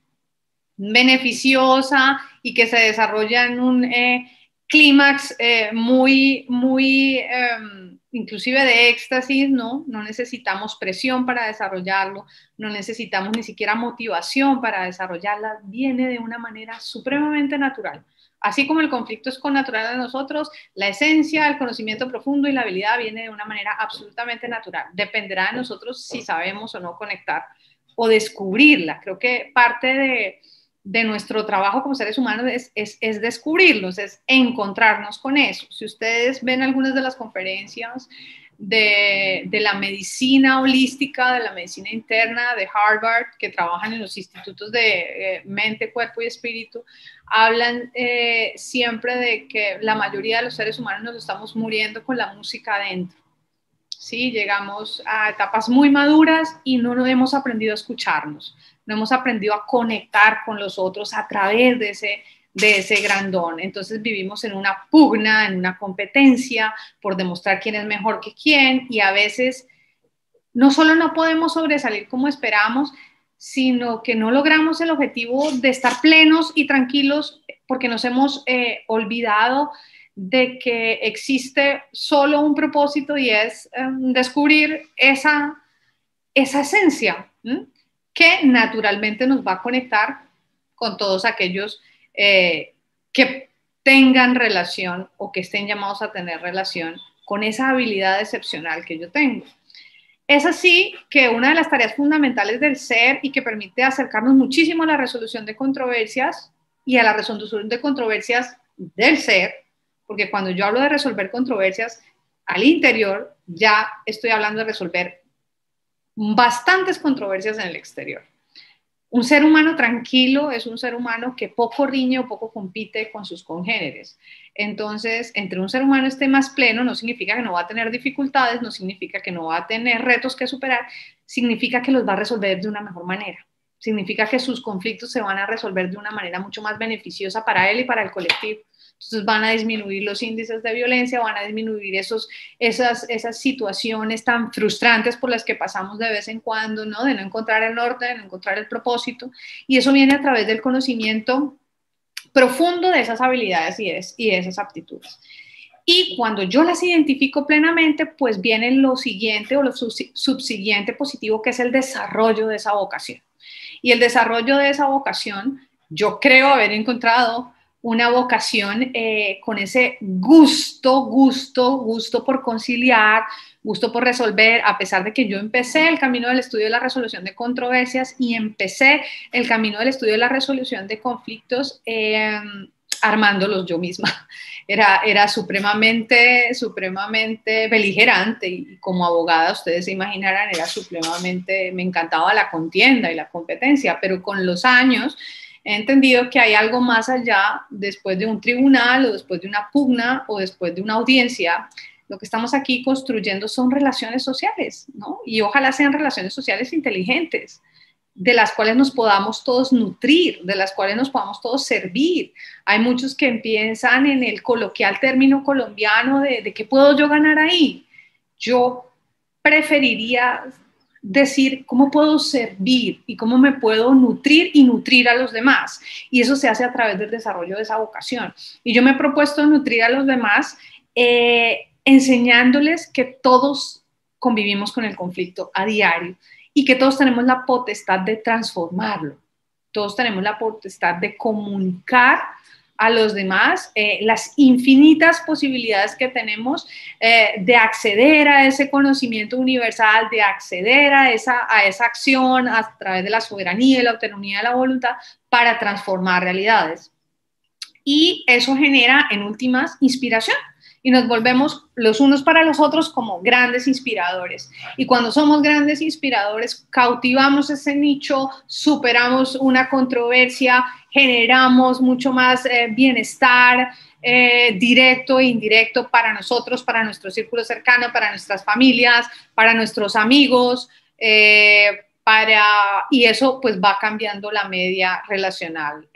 beneficiosa y que se desarrolla en un clímax inclusive de éxtasis, ¿no? No necesitamos presión para desarrollarlo, no necesitamos ni siquiera motivación para desarrollarla, viene de una manera supremamente natural. Así como el conflicto es connatural de nosotros, la esencia, el conocimiento profundo y la habilidad viene de una manera absolutamente natural. Dependerá de nosotros si sabemos o no conectar o descubrirla. Creo que parte de nuestro trabajo como seres humanos es descubrirlos, es encontrarnos con eso. Si ustedes ven algunas de las conferencias de la medicina holística, de la medicina interna de Harvard, que trabajan en los institutos de mente, cuerpo y espíritu, hablan siempre de que la mayoría de los seres humanos nos estamos muriendo con la música adentro. ¿Sí? Llegamos a etapas muy maduras y no hemos aprendido a escucharnos, no hemos aprendido a conectar con los otros a través de ese gran don. Entonces vivimos en una pugna, en una competencia por demostrar quién es mejor que quién, y a veces no solo no podemos sobresalir como esperamos, sino que no logramos el objetivo de estar plenos y tranquilos porque nos hemos olvidado de que existe solo un propósito, y es descubrir esa esencia que naturalmente nos va a conectar con todos aquellos que tengan relación o que estén llamados a tener relación con esa habilidad excepcional que yo tengo. Es así que una de las tareas fundamentales del ser y que permite acercarnos muchísimo a la resolución de controversias y a la resolución de controversias del ser, porque cuando yo hablo de resolver controversias al interior, ya estoy hablando de resolver bastantes controversias en el exterior. Un ser humano tranquilo es un ser humano que poco riñe o poco compite con sus congéneres. Entonces, entre un ser humano esté más pleno, no significa que no va a tener dificultades, no significa que no va a tener retos que superar, significa que los va a resolver de una mejor manera. Significa que sus conflictos se van a resolver de una manera mucho más beneficiosa para él y para el colectivo. Entonces van a disminuir los índices de violencia, van a disminuir esas situaciones tan frustrantes por las que pasamos de vez en cuando, ¿no? De no encontrar el norte, de no encontrar el propósito. Y eso viene a través del conocimiento profundo de esas habilidades y de esas aptitudes. Y cuando yo las identifico plenamente, pues viene lo siguiente o lo subsiguiente positivo, que es el desarrollo de esa vocación. Y el desarrollo de esa vocación, yo creo haber encontrado una vocación con ese gusto por conciliar, gusto por resolver, a pesar de que yo empecé el camino del estudio de la resolución de controversias y empecé el camino del estudio de la resolución de conflictos armándolos yo misma. Era supremamente beligerante, y como abogada, ustedes se imaginarán, era supremamente, me encantaba la contienda y la competencia, pero con los años he entendido que hay algo más allá, después de un tribunal o después de una pugna o después de una audiencia. Lo que estamos aquí construyendo son relaciones sociales, ¿no? Y ojalá sean relaciones sociales inteligentes, de las cuales nos podamos todos nutrir, de las cuales nos podamos todos servir. Hay muchos que piensan en el coloquial término colombiano de qué puedo yo ganar ahí. Yo preferiría decir cómo puedo servir y cómo me puedo nutrir y nutrir a los demás. Y eso se hace a través del desarrollo de esa vocación. Y yo me he propuesto nutrir a los demás enseñándoles que todos convivimos con el conflicto a diario y que todos tenemos la potestad de transformarlo. Todos tenemos la potestad de comunicar a los demás las infinitas posibilidades que tenemos de acceder a ese conocimiento universal, de acceder a esa acción a través de la soberanía y la autonomía de la voluntad para transformar realidades. Y eso genera, en últimas, inspiración. Y nos volvemos los unos para los otros como grandes inspiradores. Y cuando somos grandes inspiradores, cautivamos ese nicho, superamos una controversia, generamos mucho más bienestar directo e indirecto para nosotros, para nuestro círculo cercano, para nuestras familias, para nuestros amigos, y eso pues va cambiando la media relacional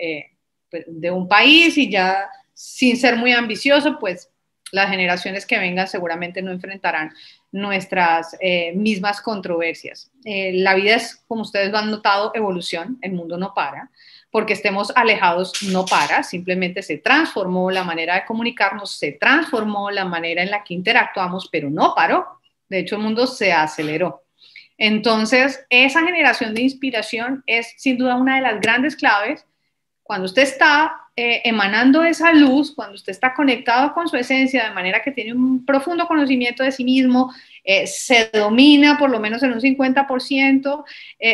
de un país y ya sin ser muy ambicioso, pues las generaciones que vengan seguramente no enfrentarán nuestras mismas controversias. La vida es, como ustedes lo han notado, evolución, el mundo no para, porque estemos alejados no para, simplemente se transformó la manera de comunicarnos, se transformó la manera en la que interactuamos, pero no paró. De hecho, el mundo se aceleró. Entonces, esa generación de inspiración es sin duda una de las grandes claves. Cuando usted está emanando esa luz, cuando usted está conectado con su esencia de manera que tiene un profundo conocimiento de sí mismo, se domina por lo menos en un 50%,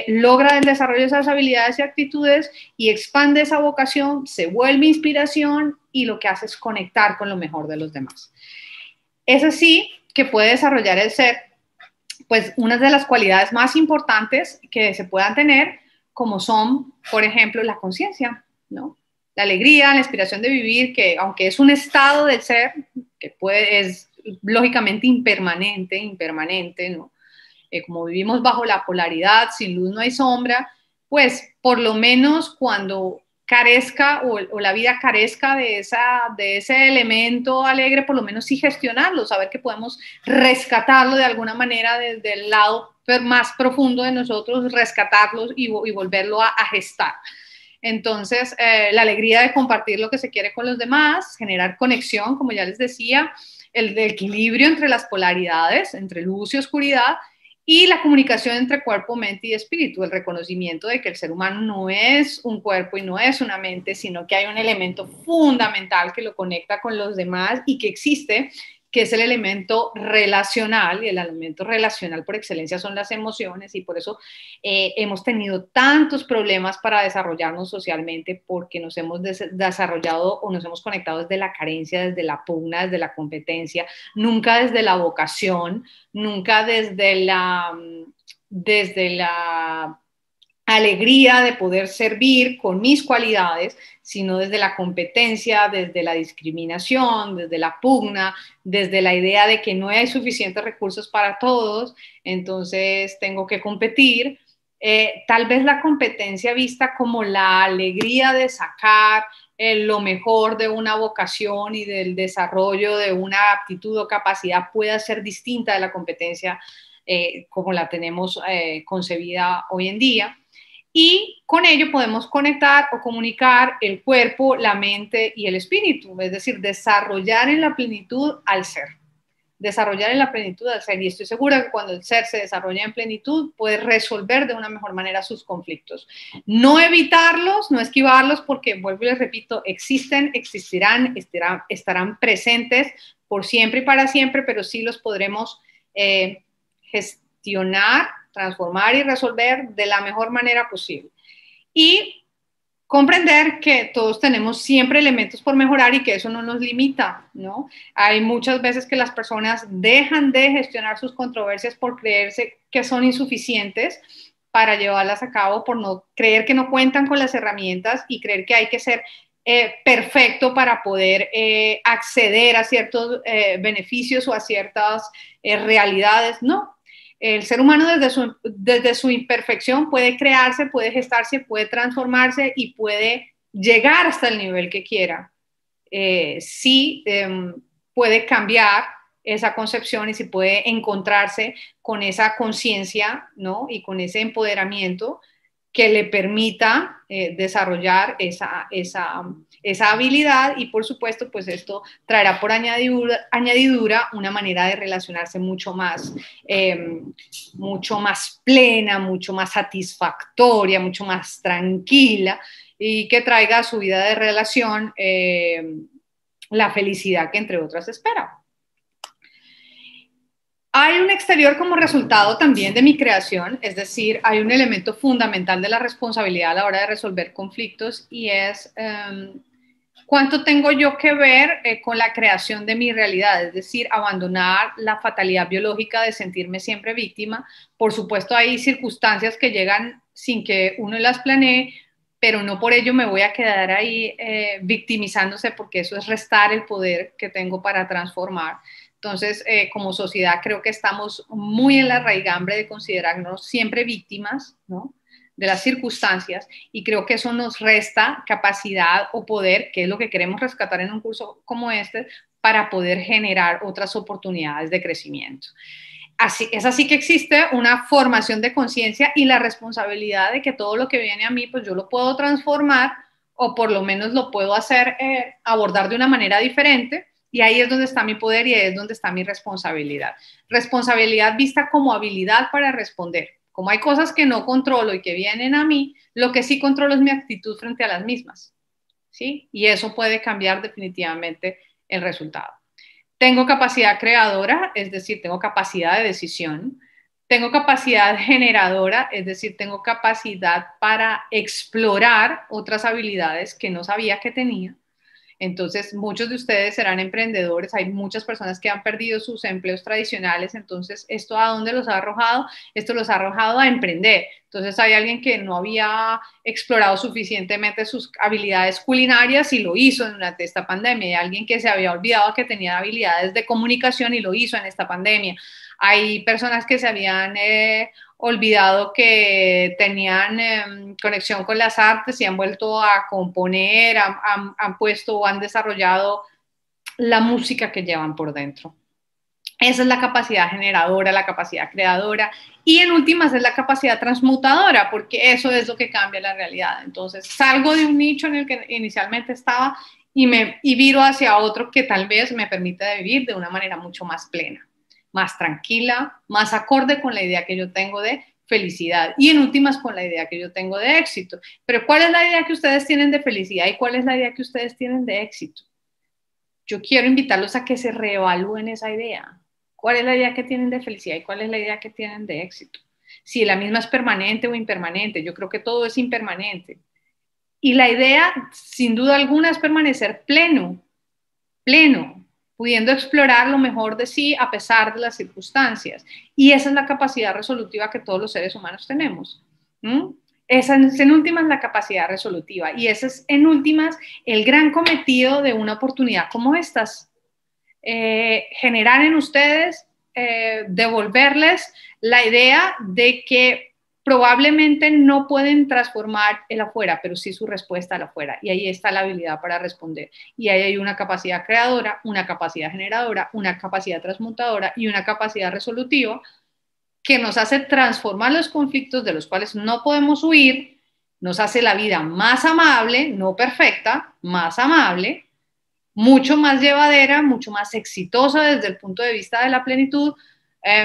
logra el desarrollo de esas habilidades y actitudes y expande esa vocación, se vuelve inspiración y lo que hace es conectar con lo mejor de los demás. Es así que puede desarrollar el ser, pues, unas de las cualidades más importantes que se puedan tener, como son, por ejemplo, la conciencia, ¿no? La alegría, la inspiración de vivir, que aunque es un estado del ser, que es lógicamente impermanente, ¿no? Como vivimos bajo la polaridad, sin luz no hay sombra, pues por lo menos cuando carezca o la vida carezca de ese elemento alegre, por lo menos sí gestionarlo, saber que podemos rescatarlo de alguna manera desde el lado más profundo de nosotros, rescatarlo y volverlo a gestar. Entonces, la alegría de compartir lo que se quiere con los demás, generar conexión, como ya les decía, el equilibrio entre las polaridades, entre luz y oscuridad, y la comunicación entre cuerpo, mente y espíritu, el reconocimiento de que el ser humano no es un cuerpo y no es una mente, sino que hay un elemento fundamental que lo conecta con los demás y que existe, que es el elemento relacional, y el elemento relacional por excelencia son las emociones, y por eso hemos tenido tantos problemas para desarrollarnos socialmente, porque nos hemos desarrollado o nos hemos conectado desde la carencia, desde la pugna, desde la competencia, nunca desde la vocación, nunca desde la alegría de poder servir con mis cualidades, sino desde la competencia, desde la discriminación, desde la pugna, desde la idea de que no hay suficientes recursos para todos, entonces tengo que competir. Tal vez la competencia vista como la alegría de sacar lo mejor de una vocación y del desarrollo de una aptitud o capacidad pueda ser distinta de la competencia como la tenemos concebida hoy en día. Y con ello podemos conectar o comunicar el cuerpo, la mente y el espíritu, es decir, desarrollar en la plenitud al ser. Desarrollar en la plenitud al ser. Y estoy segura que cuando el ser se desarrolla en plenitud, puede resolver de una mejor manera sus conflictos. No evitarlos, no esquivarlos, porque, vuelvo y les repito, existen, existirán, estarán presentes por siempre y para siempre, pero sí los podremos gestionar, transformar y resolver de la mejor manera posible. Y comprender que todos tenemos siempre elementos por mejorar y que eso no nos limita, ¿no? Hay muchas veces que las personas dejan de gestionar sus controversias por creerse que son insuficientes para llevarlas a cabo, por no creer que no cuentan con las herramientas y creer que hay que ser perfecto para poder acceder a ciertos beneficios o a ciertas realidades. No, el ser humano desde su imperfección puede crearse, puede gestarse, puede transformarse y puede llegar hasta el nivel que quiera. Sí puede cambiar esa concepción y si puede encontrarse con esa conciencia, ¿no? Y con ese empoderamiento que le permita desarrollar esa habilidad y por supuesto pues esto traerá por añadidura una manera de relacionarse mucho más plena, mucho más satisfactoria, mucho más tranquila y que traiga a su vida de relación la felicidad que entre otras espera. Hay un exterior como resultado también de mi creación, es decir, hay un elemento fundamental de la responsabilidad a la hora de resolver conflictos y es cuánto tengo yo que ver con la creación de mi realidad, es decir, abandonar la fatalidad biológica de sentirme siempre víctima. Por supuesto, hay circunstancias que llegan sin que uno las planee, pero no por ello me voy a quedar ahí victimizándose porque eso es restar el poder que tengo para transformar. Entonces, como sociedad creo que estamos muy en la raigambre de considerarnos siempre víctimas, ¿no? de las circunstancias, y creo que eso nos resta capacidad o poder, que es lo que queremos rescatar en un curso como este, para poder generar otras oportunidades de crecimiento. Es así que existe una formación de conciencia y la responsabilidad de que todo lo que viene a mí, pues yo lo puedo transformar o por lo menos lo puedo hacer, abordar de una manera diferente, y ahí es donde está mi poder y ahí es donde está mi responsabilidad. Responsabilidad vista como habilidad para responder. Como hay cosas que no controlo y que vienen a mí, lo que sí controlo es mi actitud frente a las mismas, ¿sí? Y eso puede cambiar definitivamente el resultado. Tengo capacidad creadora, es decir, tengo capacidad de decisión. Tengo capacidad generadora, es decir, tengo capacidad para explorar otras habilidades que no sabía que tenía. Entonces, muchos de ustedes serán emprendedores, hay muchas personas que han perdido sus empleos tradicionales, entonces, ¿esto a dónde los ha arrojado? Esto los ha arrojado a emprender. Entonces, hay alguien que no había explorado suficientemente sus habilidades culinarias y lo hizo durante esta pandemia. Hay alguien que se había olvidado que tenía habilidades de comunicación y lo hizo en esta pandemia. Hay personas que se habían olvidado que tenían conexión con las artes y han vuelto a componer, han puesto o han desarrollado la música que llevan por dentro. Esa es la capacidad generadora, la capacidad creadora, y en últimas es la capacidad transmutadora, porque eso es lo que cambia la realidad. Entonces salgo de un nicho en el que inicialmente estaba y viro hacia otro que tal vez me permite vivir de una manera mucho más plena, más tranquila, más acorde con la idea que yo tengo de felicidad y en últimas con la idea que yo tengo de éxito. Pero ¿cuál es la idea que ustedes tienen de felicidad y cuál es la idea que ustedes tienen de éxito? Yo quiero invitarlos a que se reevalúen esa idea. ¿Cuál es la idea que tienen de felicidad y cuál es la idea que tienen de éxito? Si la misma es permanente o impermanente, yo creo que todo es impermanente. Y la idea, sin duda alguna, es permanecer pleno, pleno, pudiendo explorar lo mejor de sí a pesar de las circunstancias. Y esa es la capacidad resolutiva que todos los seres humanos tenemos. Esa es en últimas la capacidad resolutiva y ese es en últimas el gran cometido de una oportunidad como estas. Generar en ustedes, devolverles la idea de que probablemente no pueden transformar el afuera, pero sí su respuesta al afuera. Y ahí está la habilidad para responder. Y ahí hay una capacidad creadora, una capacidad generadora, una capacidad transmutadora y una capacidad resolutiva que nos hace transformar los conflictos de los cuales no podemos huir, nos hace la vida más amable, no perfecta, más amable, mucho más llevadera, mucho más exitosa desde el punto de vista de la plenitud,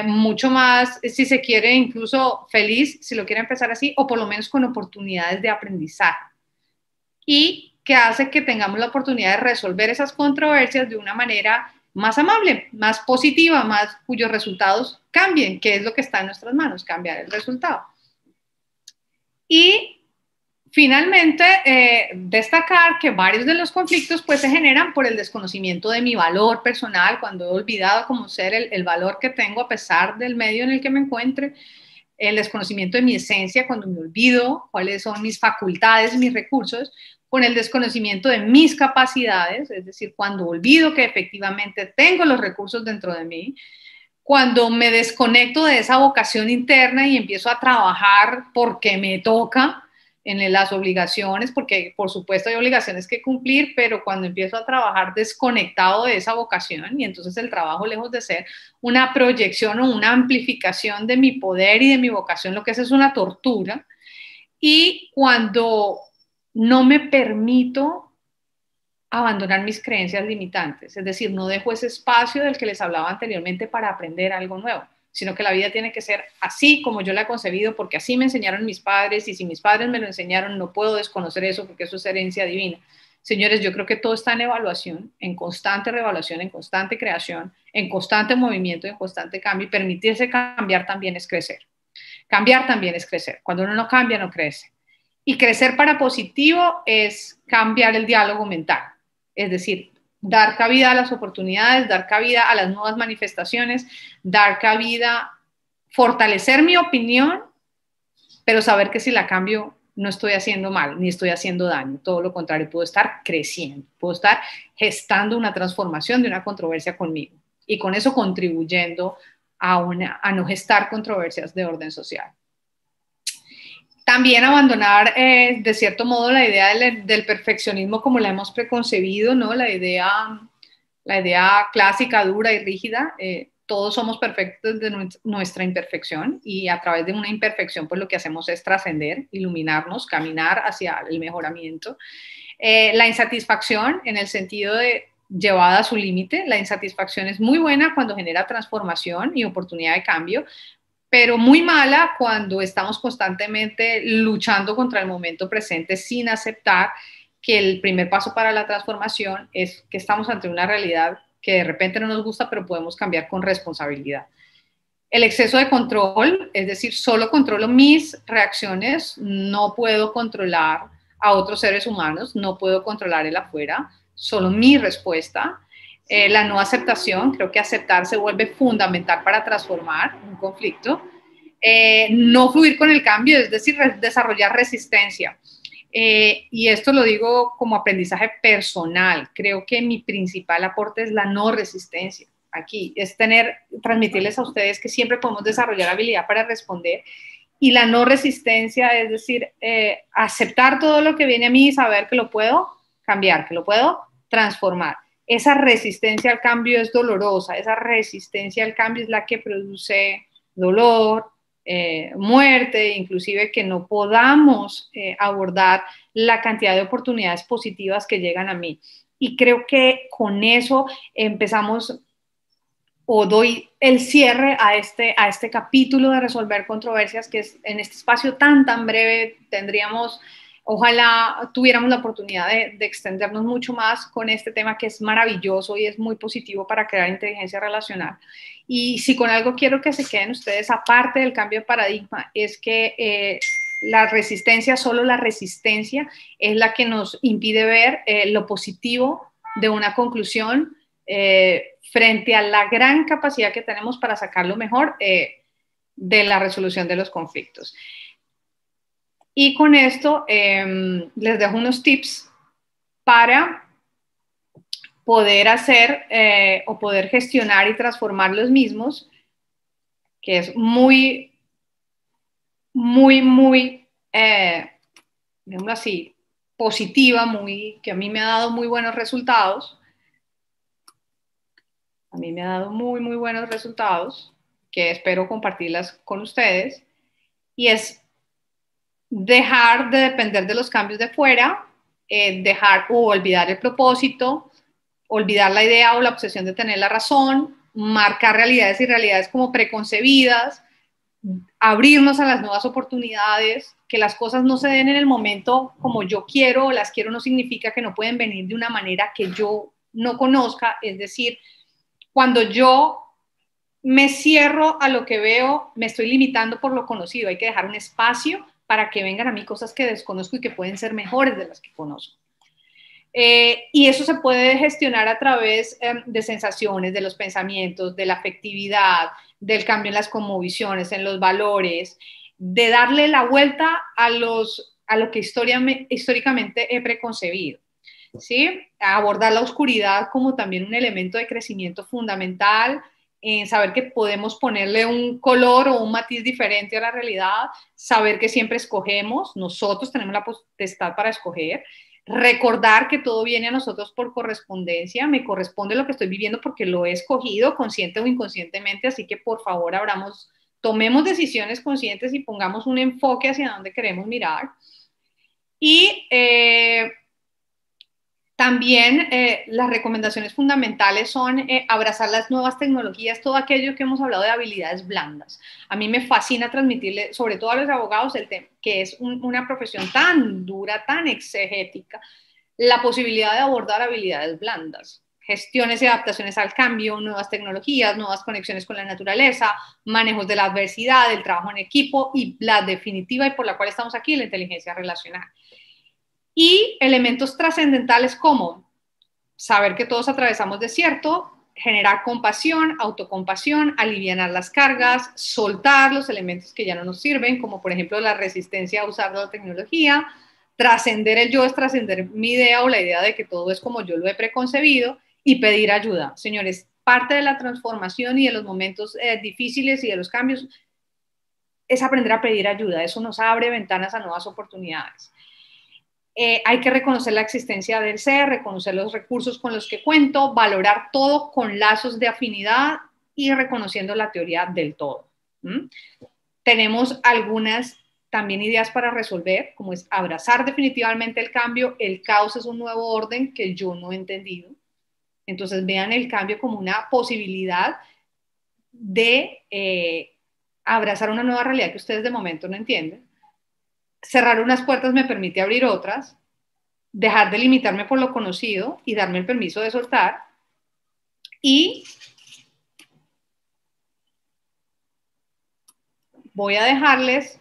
mucho más, si se quiere, incluso feliz, si lo quiere empezar así, o por lo menos con oportunidades de aprendizaje. Y que hace que tengamos la oportunidad de resolver esas controversias de una manera más amable, más positiva, más cuyos resultados cambien, que es lo que está en nuestras manos, cambiar el resultado. Y finalmente, destacar que varios de los conflictos pues se generan por el desconocimiento de mi valor personal, cuando he olvidado como ser el valor que tengo a pesar del medio en el que me encuentre, el desconocimiento de mi esencia, cuando me olvido cuáles son mis facultades, mis recursos, con el desconocimiento de mis capacidades, es decir, cuando olvido que efectivamente tengo los recursos dentro de mí, cuando me desconecto de esa vocación interna y empiezo a trabajar porque me toca en las obligaciones, porque por supuesto hay obligaciones que cumplir, pero cuando empiezo a trabajar desconectado de esa vocación y entonces el trabajo lejos de ser una proyección o una amplificación de mi poder y de mi vocación, lo que es una tortura. Y cuando no me permito abandonar mis creencias limitantes, es decir, no dejo ese espacio del que les hablaba anteriormente para aprender algo nuevo, sino que la vida tiene que ser así como yo la he concebido, porque así me enseñaron mis padres, y si mis padres me lo enseñaron, no puedo desconocer eso porque eso es herencia divina. Señores, yo creo que todo está en evaluación, en constante reevaluación, en constante creación, en constante movimiento, en constante cambio, y permitirse cambiar también es crecer. Cambiar también es crecer. Cuando uno no cambia, no crece. Y crecer para positivo es cambiar el diálogo mental. Es decir, dar cabida a las oportunidades, dar cabida a las nuevas manifestaciones, dar cabida, fortalecer mi opinión, pero saber que si la cambio no estoy haciendo mal, ni estoy haciendo daño, todo lo contrario, puedo estar creciendo, puedo estar gestando una transformación de una controversia conmigo y con eso contribuyendo a no gestar controversias de orden social. También abandonar, de cierto modo, la idea del perfeccionismo como la hemos preconcebido, ¿no? La idea clásica, dura y rígida. Todos somos perfectos de nuestra imperfección y a través de una imperfección, pues lo que hacemos es trascender, iluminarnos, caminar hacia el mejoramiento. La insatisfacción, en el sentido de llevada a su límite, la insatisfacción es muy buena cuando genera transformación y oportunidad de cambio, pero muy mala cuando estamos constantemente luchando contra el momento presente sin aceptar que el primer paso para la transformación es que estamos ante una realidad que de repente no nos gusta, pero podemos cambiar con responsabilidad. El exceso de control, es decir, solo controlo mis reacciones, no puedo controlar a otros seres humanos, no puedo controlar el afuera, solo mi respuesta. La no aceptación, creo que aceptar se vuelve fundamental para transformar un conflicto. No fluir con el cambio, es decir, desarrollar resistencia. Y esto lo digo como aprendizaje personal. Creo que mi principal aporte es la no resistencia. Aquí es transmitirles a ustedes que siempre podemos desarrollar habilidad para responder, y la no resistencia, es decir, aceptar todo lo que viene a mí y saber que lo puedo cambiar, que lo puedo transformar. Esa resistencia al cambio es dolorosa, esa resistencia al cambio es la que produce dolor, muerte, inclusive que no podamos abordar la cantidad de oportunidades positivas que llegan a mí. Y creo que con eso empezamos o doy el cierre a este capítulo de resolver controversias, que es en este espacio tan breve. Ojalá tuviéramos la oportunidad de extendernos mucho más con este tema, que es maravilloso y es muy positivo para crear inteligencia relacional. Y si con algo quiero que se queden ustedes, aparte del cambio de paradigma, es que la resistencia, solo la resistencia es la que nos impide ver lo positivo de una conclusión, frente a la gran capacidad que tenemos para sacar lo mejor de la resolución de los conflictos. Y con esto les dejo unos tips para poder hacer o poder gestionar y transformar los mismos, que es muy, digamos así, positiva, que a mí me ha dado muy buenos resultados. A mí me ha dado muy buenos resultados, que espero compartirlas con ustedes, y es dejar de depender de los cambios de fuera, dejar o olvidar el propósito, olvidar la idea o la obsesión de tener la razón, marcar realidades y realidades como preconcebidas, abrirnos a las nuevas oportunidades, que las cosas no se den en el momento como yo quiero o las quiero, no significa que no pueden venir de una manera que yo no conozca. Es decir, cuando yo me cierro a lo que veo, me estoy limitando por lo conocido. Hay que dejar un espacio para que vengan a mí cosas que desconozco y que pueden ser mejores de las que conozco. Y eso se puede gestionar a través de sensaciones, de los pensamientos, de la afectividad, del cambio en las cosmovisiones, en los valores, de darle la vuelta a lo que históricamente he preconcebido. ¿Sí? Abordar la oscuridad como también un elemento de crecimiento fundamental, en saber que podemos ponerle un color o un matiz diferente a la realidad, saber que siempre escogemos, nosotros tenemos la potestad para escoger, recordar que todo viene a nosotros por correspondencia, me corresponde lo que estoy viviendo porque lo he escogido consciente o inconscientemente, así que por favor tomemos decisiones conscientes y pongamos un enfoque hacia donde queremos mirar. Y también las recomendaciones fundamentales son abrazar las nuevas tecnologías, todo aquello que hemos hablado de habilidades blandas. A mí me fascina transmitirle, sobre todo a los abogados, el tema, que es una profesión tan dura, tan exegética, la posibilidad de abordar habilidades blandas. Gestiones y adaptaciones al cambio, nuevas tecnologías, nuevas conexiones con la naturaleza, manejos de la adversidad, el trabajo en equipo y la definitiva y por la cual estamos aquí, la inteligencia relacional. Y elementos trascendentales como saber que todos atravesamos desierto, generar compasión, autocompasión, aliviar las cargas, soltar los elementos que ya no nos sirven, como por ejemplo la resistencia a usar la tecnología, trascender el yo es trascender mi idea o la idea de que todo es como yo lo he preconcebido, y pedir ayuda. Señores, parte de la transformación y de los momentos difíciles y de los cambios es aprender a pedir ayuda. Eso nos abre ventanas a nuevas oportunidades. Hay que reconocer la existencia del ser, reconocer los recursos con los que cuento, valorar todo con lazos de afinidad y reconociendo la teoría del todo. Tenemos algunas también ideas para resolver, como es abrazar definitivamente el cambio. El caos es un nuevo orden que yo no he entendido. Entonces vean el cambio como una posibilidad de abrazar una nueva realidad que ustedes de momento no entienden. Cerrar unas puertas me permite abrir otras, dejar de limitarme por lo conocido y darme el permiso de soltar. Y voy a dejarles,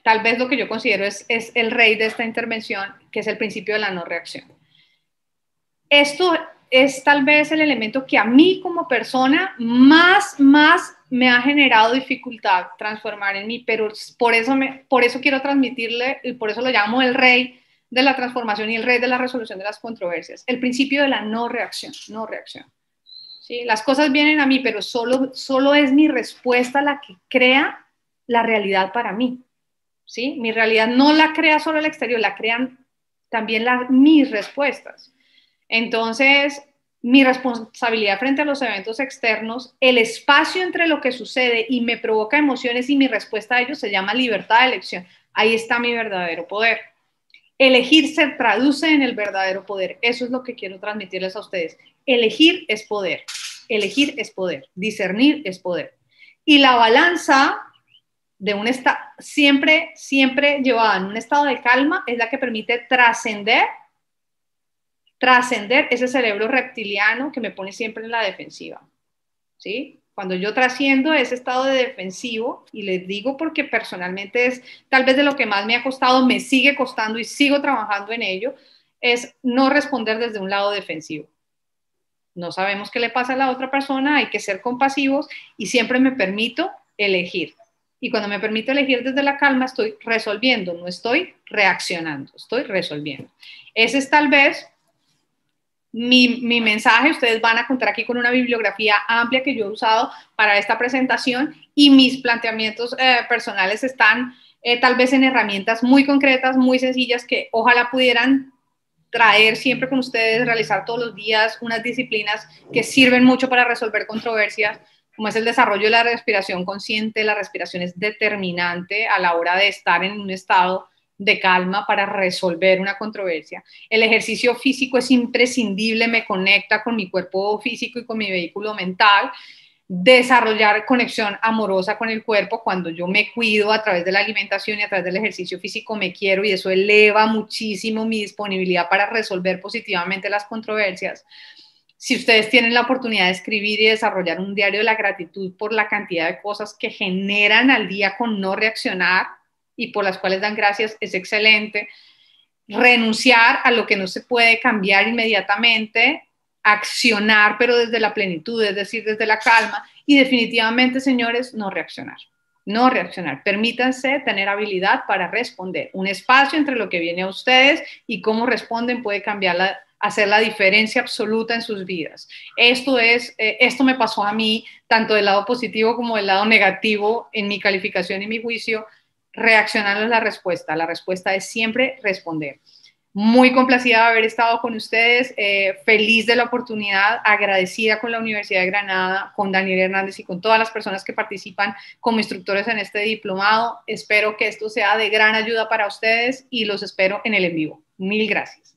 tal vez lo que yo considero es el rey de esta intervención, que es el principio de la no reacción. Esto es tal vez el elemento que a mí como persona más me ha generado dificultad transformar en mí, pero por eso quiero transmitirle, y por eso lo llamo el rey de la transformación y el rey de la resolución de las controversias. El principio de la no reacción, no reacción. ¿Sí? Las cosas vienen a mí, pero solo es mi respuesta la que crea la realidad para mí. ¿Sí? Mi realidad no la crea solo el exterior, la crean también mis respuestas. Entonces, mi responsabilidad frente a los eventos externos, el espacio entre lo que sucede y me provoca emociones y mi respuesta a ellos se llama libertad de elección. Ahí está mi verdadero poder. Elegir se traduce en el verdadero poder. Eso es lo que quiero transmitirles a ustedes. Elegir es poder. Elegir es poder. Discernir es poder. Y la balanza de un estado, siempre llevada en un estado de calma, es la que permite trascender ese cerebro reptiliano que me pone siempre en la defensiva. ¿Sí? Cuando yo trasciendo ese estado de defensivo, y les digo porque personalmente es tal vez de lo que más me ha costado, me sigue costando y sigo trabajando en ello, es no responder desde un lado defensivo. No sabemos qué le pasa a la otra persona, hay que ser compasivos y siempre me permito elegir. Y cuando me permito elegir desde la calma, estoy resolviendo, no estoy reaccionando, estoy resolviendo. Ese es tal vez mi mensaje. Ustedes van a contar aquí con una bibliografía amplia que yo he usado para esta presentación y mis planteamientos personales están tal vez en herramientas muy concretas, muy sencillas que ojalá pudieran traer siempre con ustedes, realizar todos los días unas disciplinas que sirven mucho para resolver controversias, como es el desarrollo de la respiración consciente. La respiración es determinante a la hora de estar en un estado de calma para resolver una controversia. El ejercicio físico es imprescindible, me conecta con mi cuerpo físico y con mi vehículo mental. Desarrollar conexión amorosa con el cuerpo, cuando yo me cuido a través de la alimentación y a través del ejercicio físico, me quiero, y eso eleva muchísimo mi disponibilidad para resolver positivamente las controversias. Si ustedes tienen la oportunidad de escribir y desarrollar un diario de la gratitud por la cantidad de cosas que generan al día con no reaccionar y por las cuales dan gracias, es excelente. Renunciar a lo que no se puede cambiar inmediatamente, accionar, pero desde la plenitud, es decir, desde la calma, y definitivamente, señores, no reaccionar. No reaccionar. Permítanse tener habilidad para responder. Un espacio entre lo que viene a ustedes y cómo responden puede cambiar hacer la diferencia absoluta en sus vidas. Esto me pasó a mí, tanto del lado positivo como del lado negativo en mi calificación y mi juicio. Reaccionar es la respuesta. La respuesta es siempre responder. Muy complacida de haber estado con ustedes, feliz de la oportunidad, agradecida con la Universidad de Granada, con Daniel Hernández y con todas las personas que participan como instructores en este diplomado. Espero que esto sea de gran ayuda para ustedes y los espero en el en vivo. Mil gracias.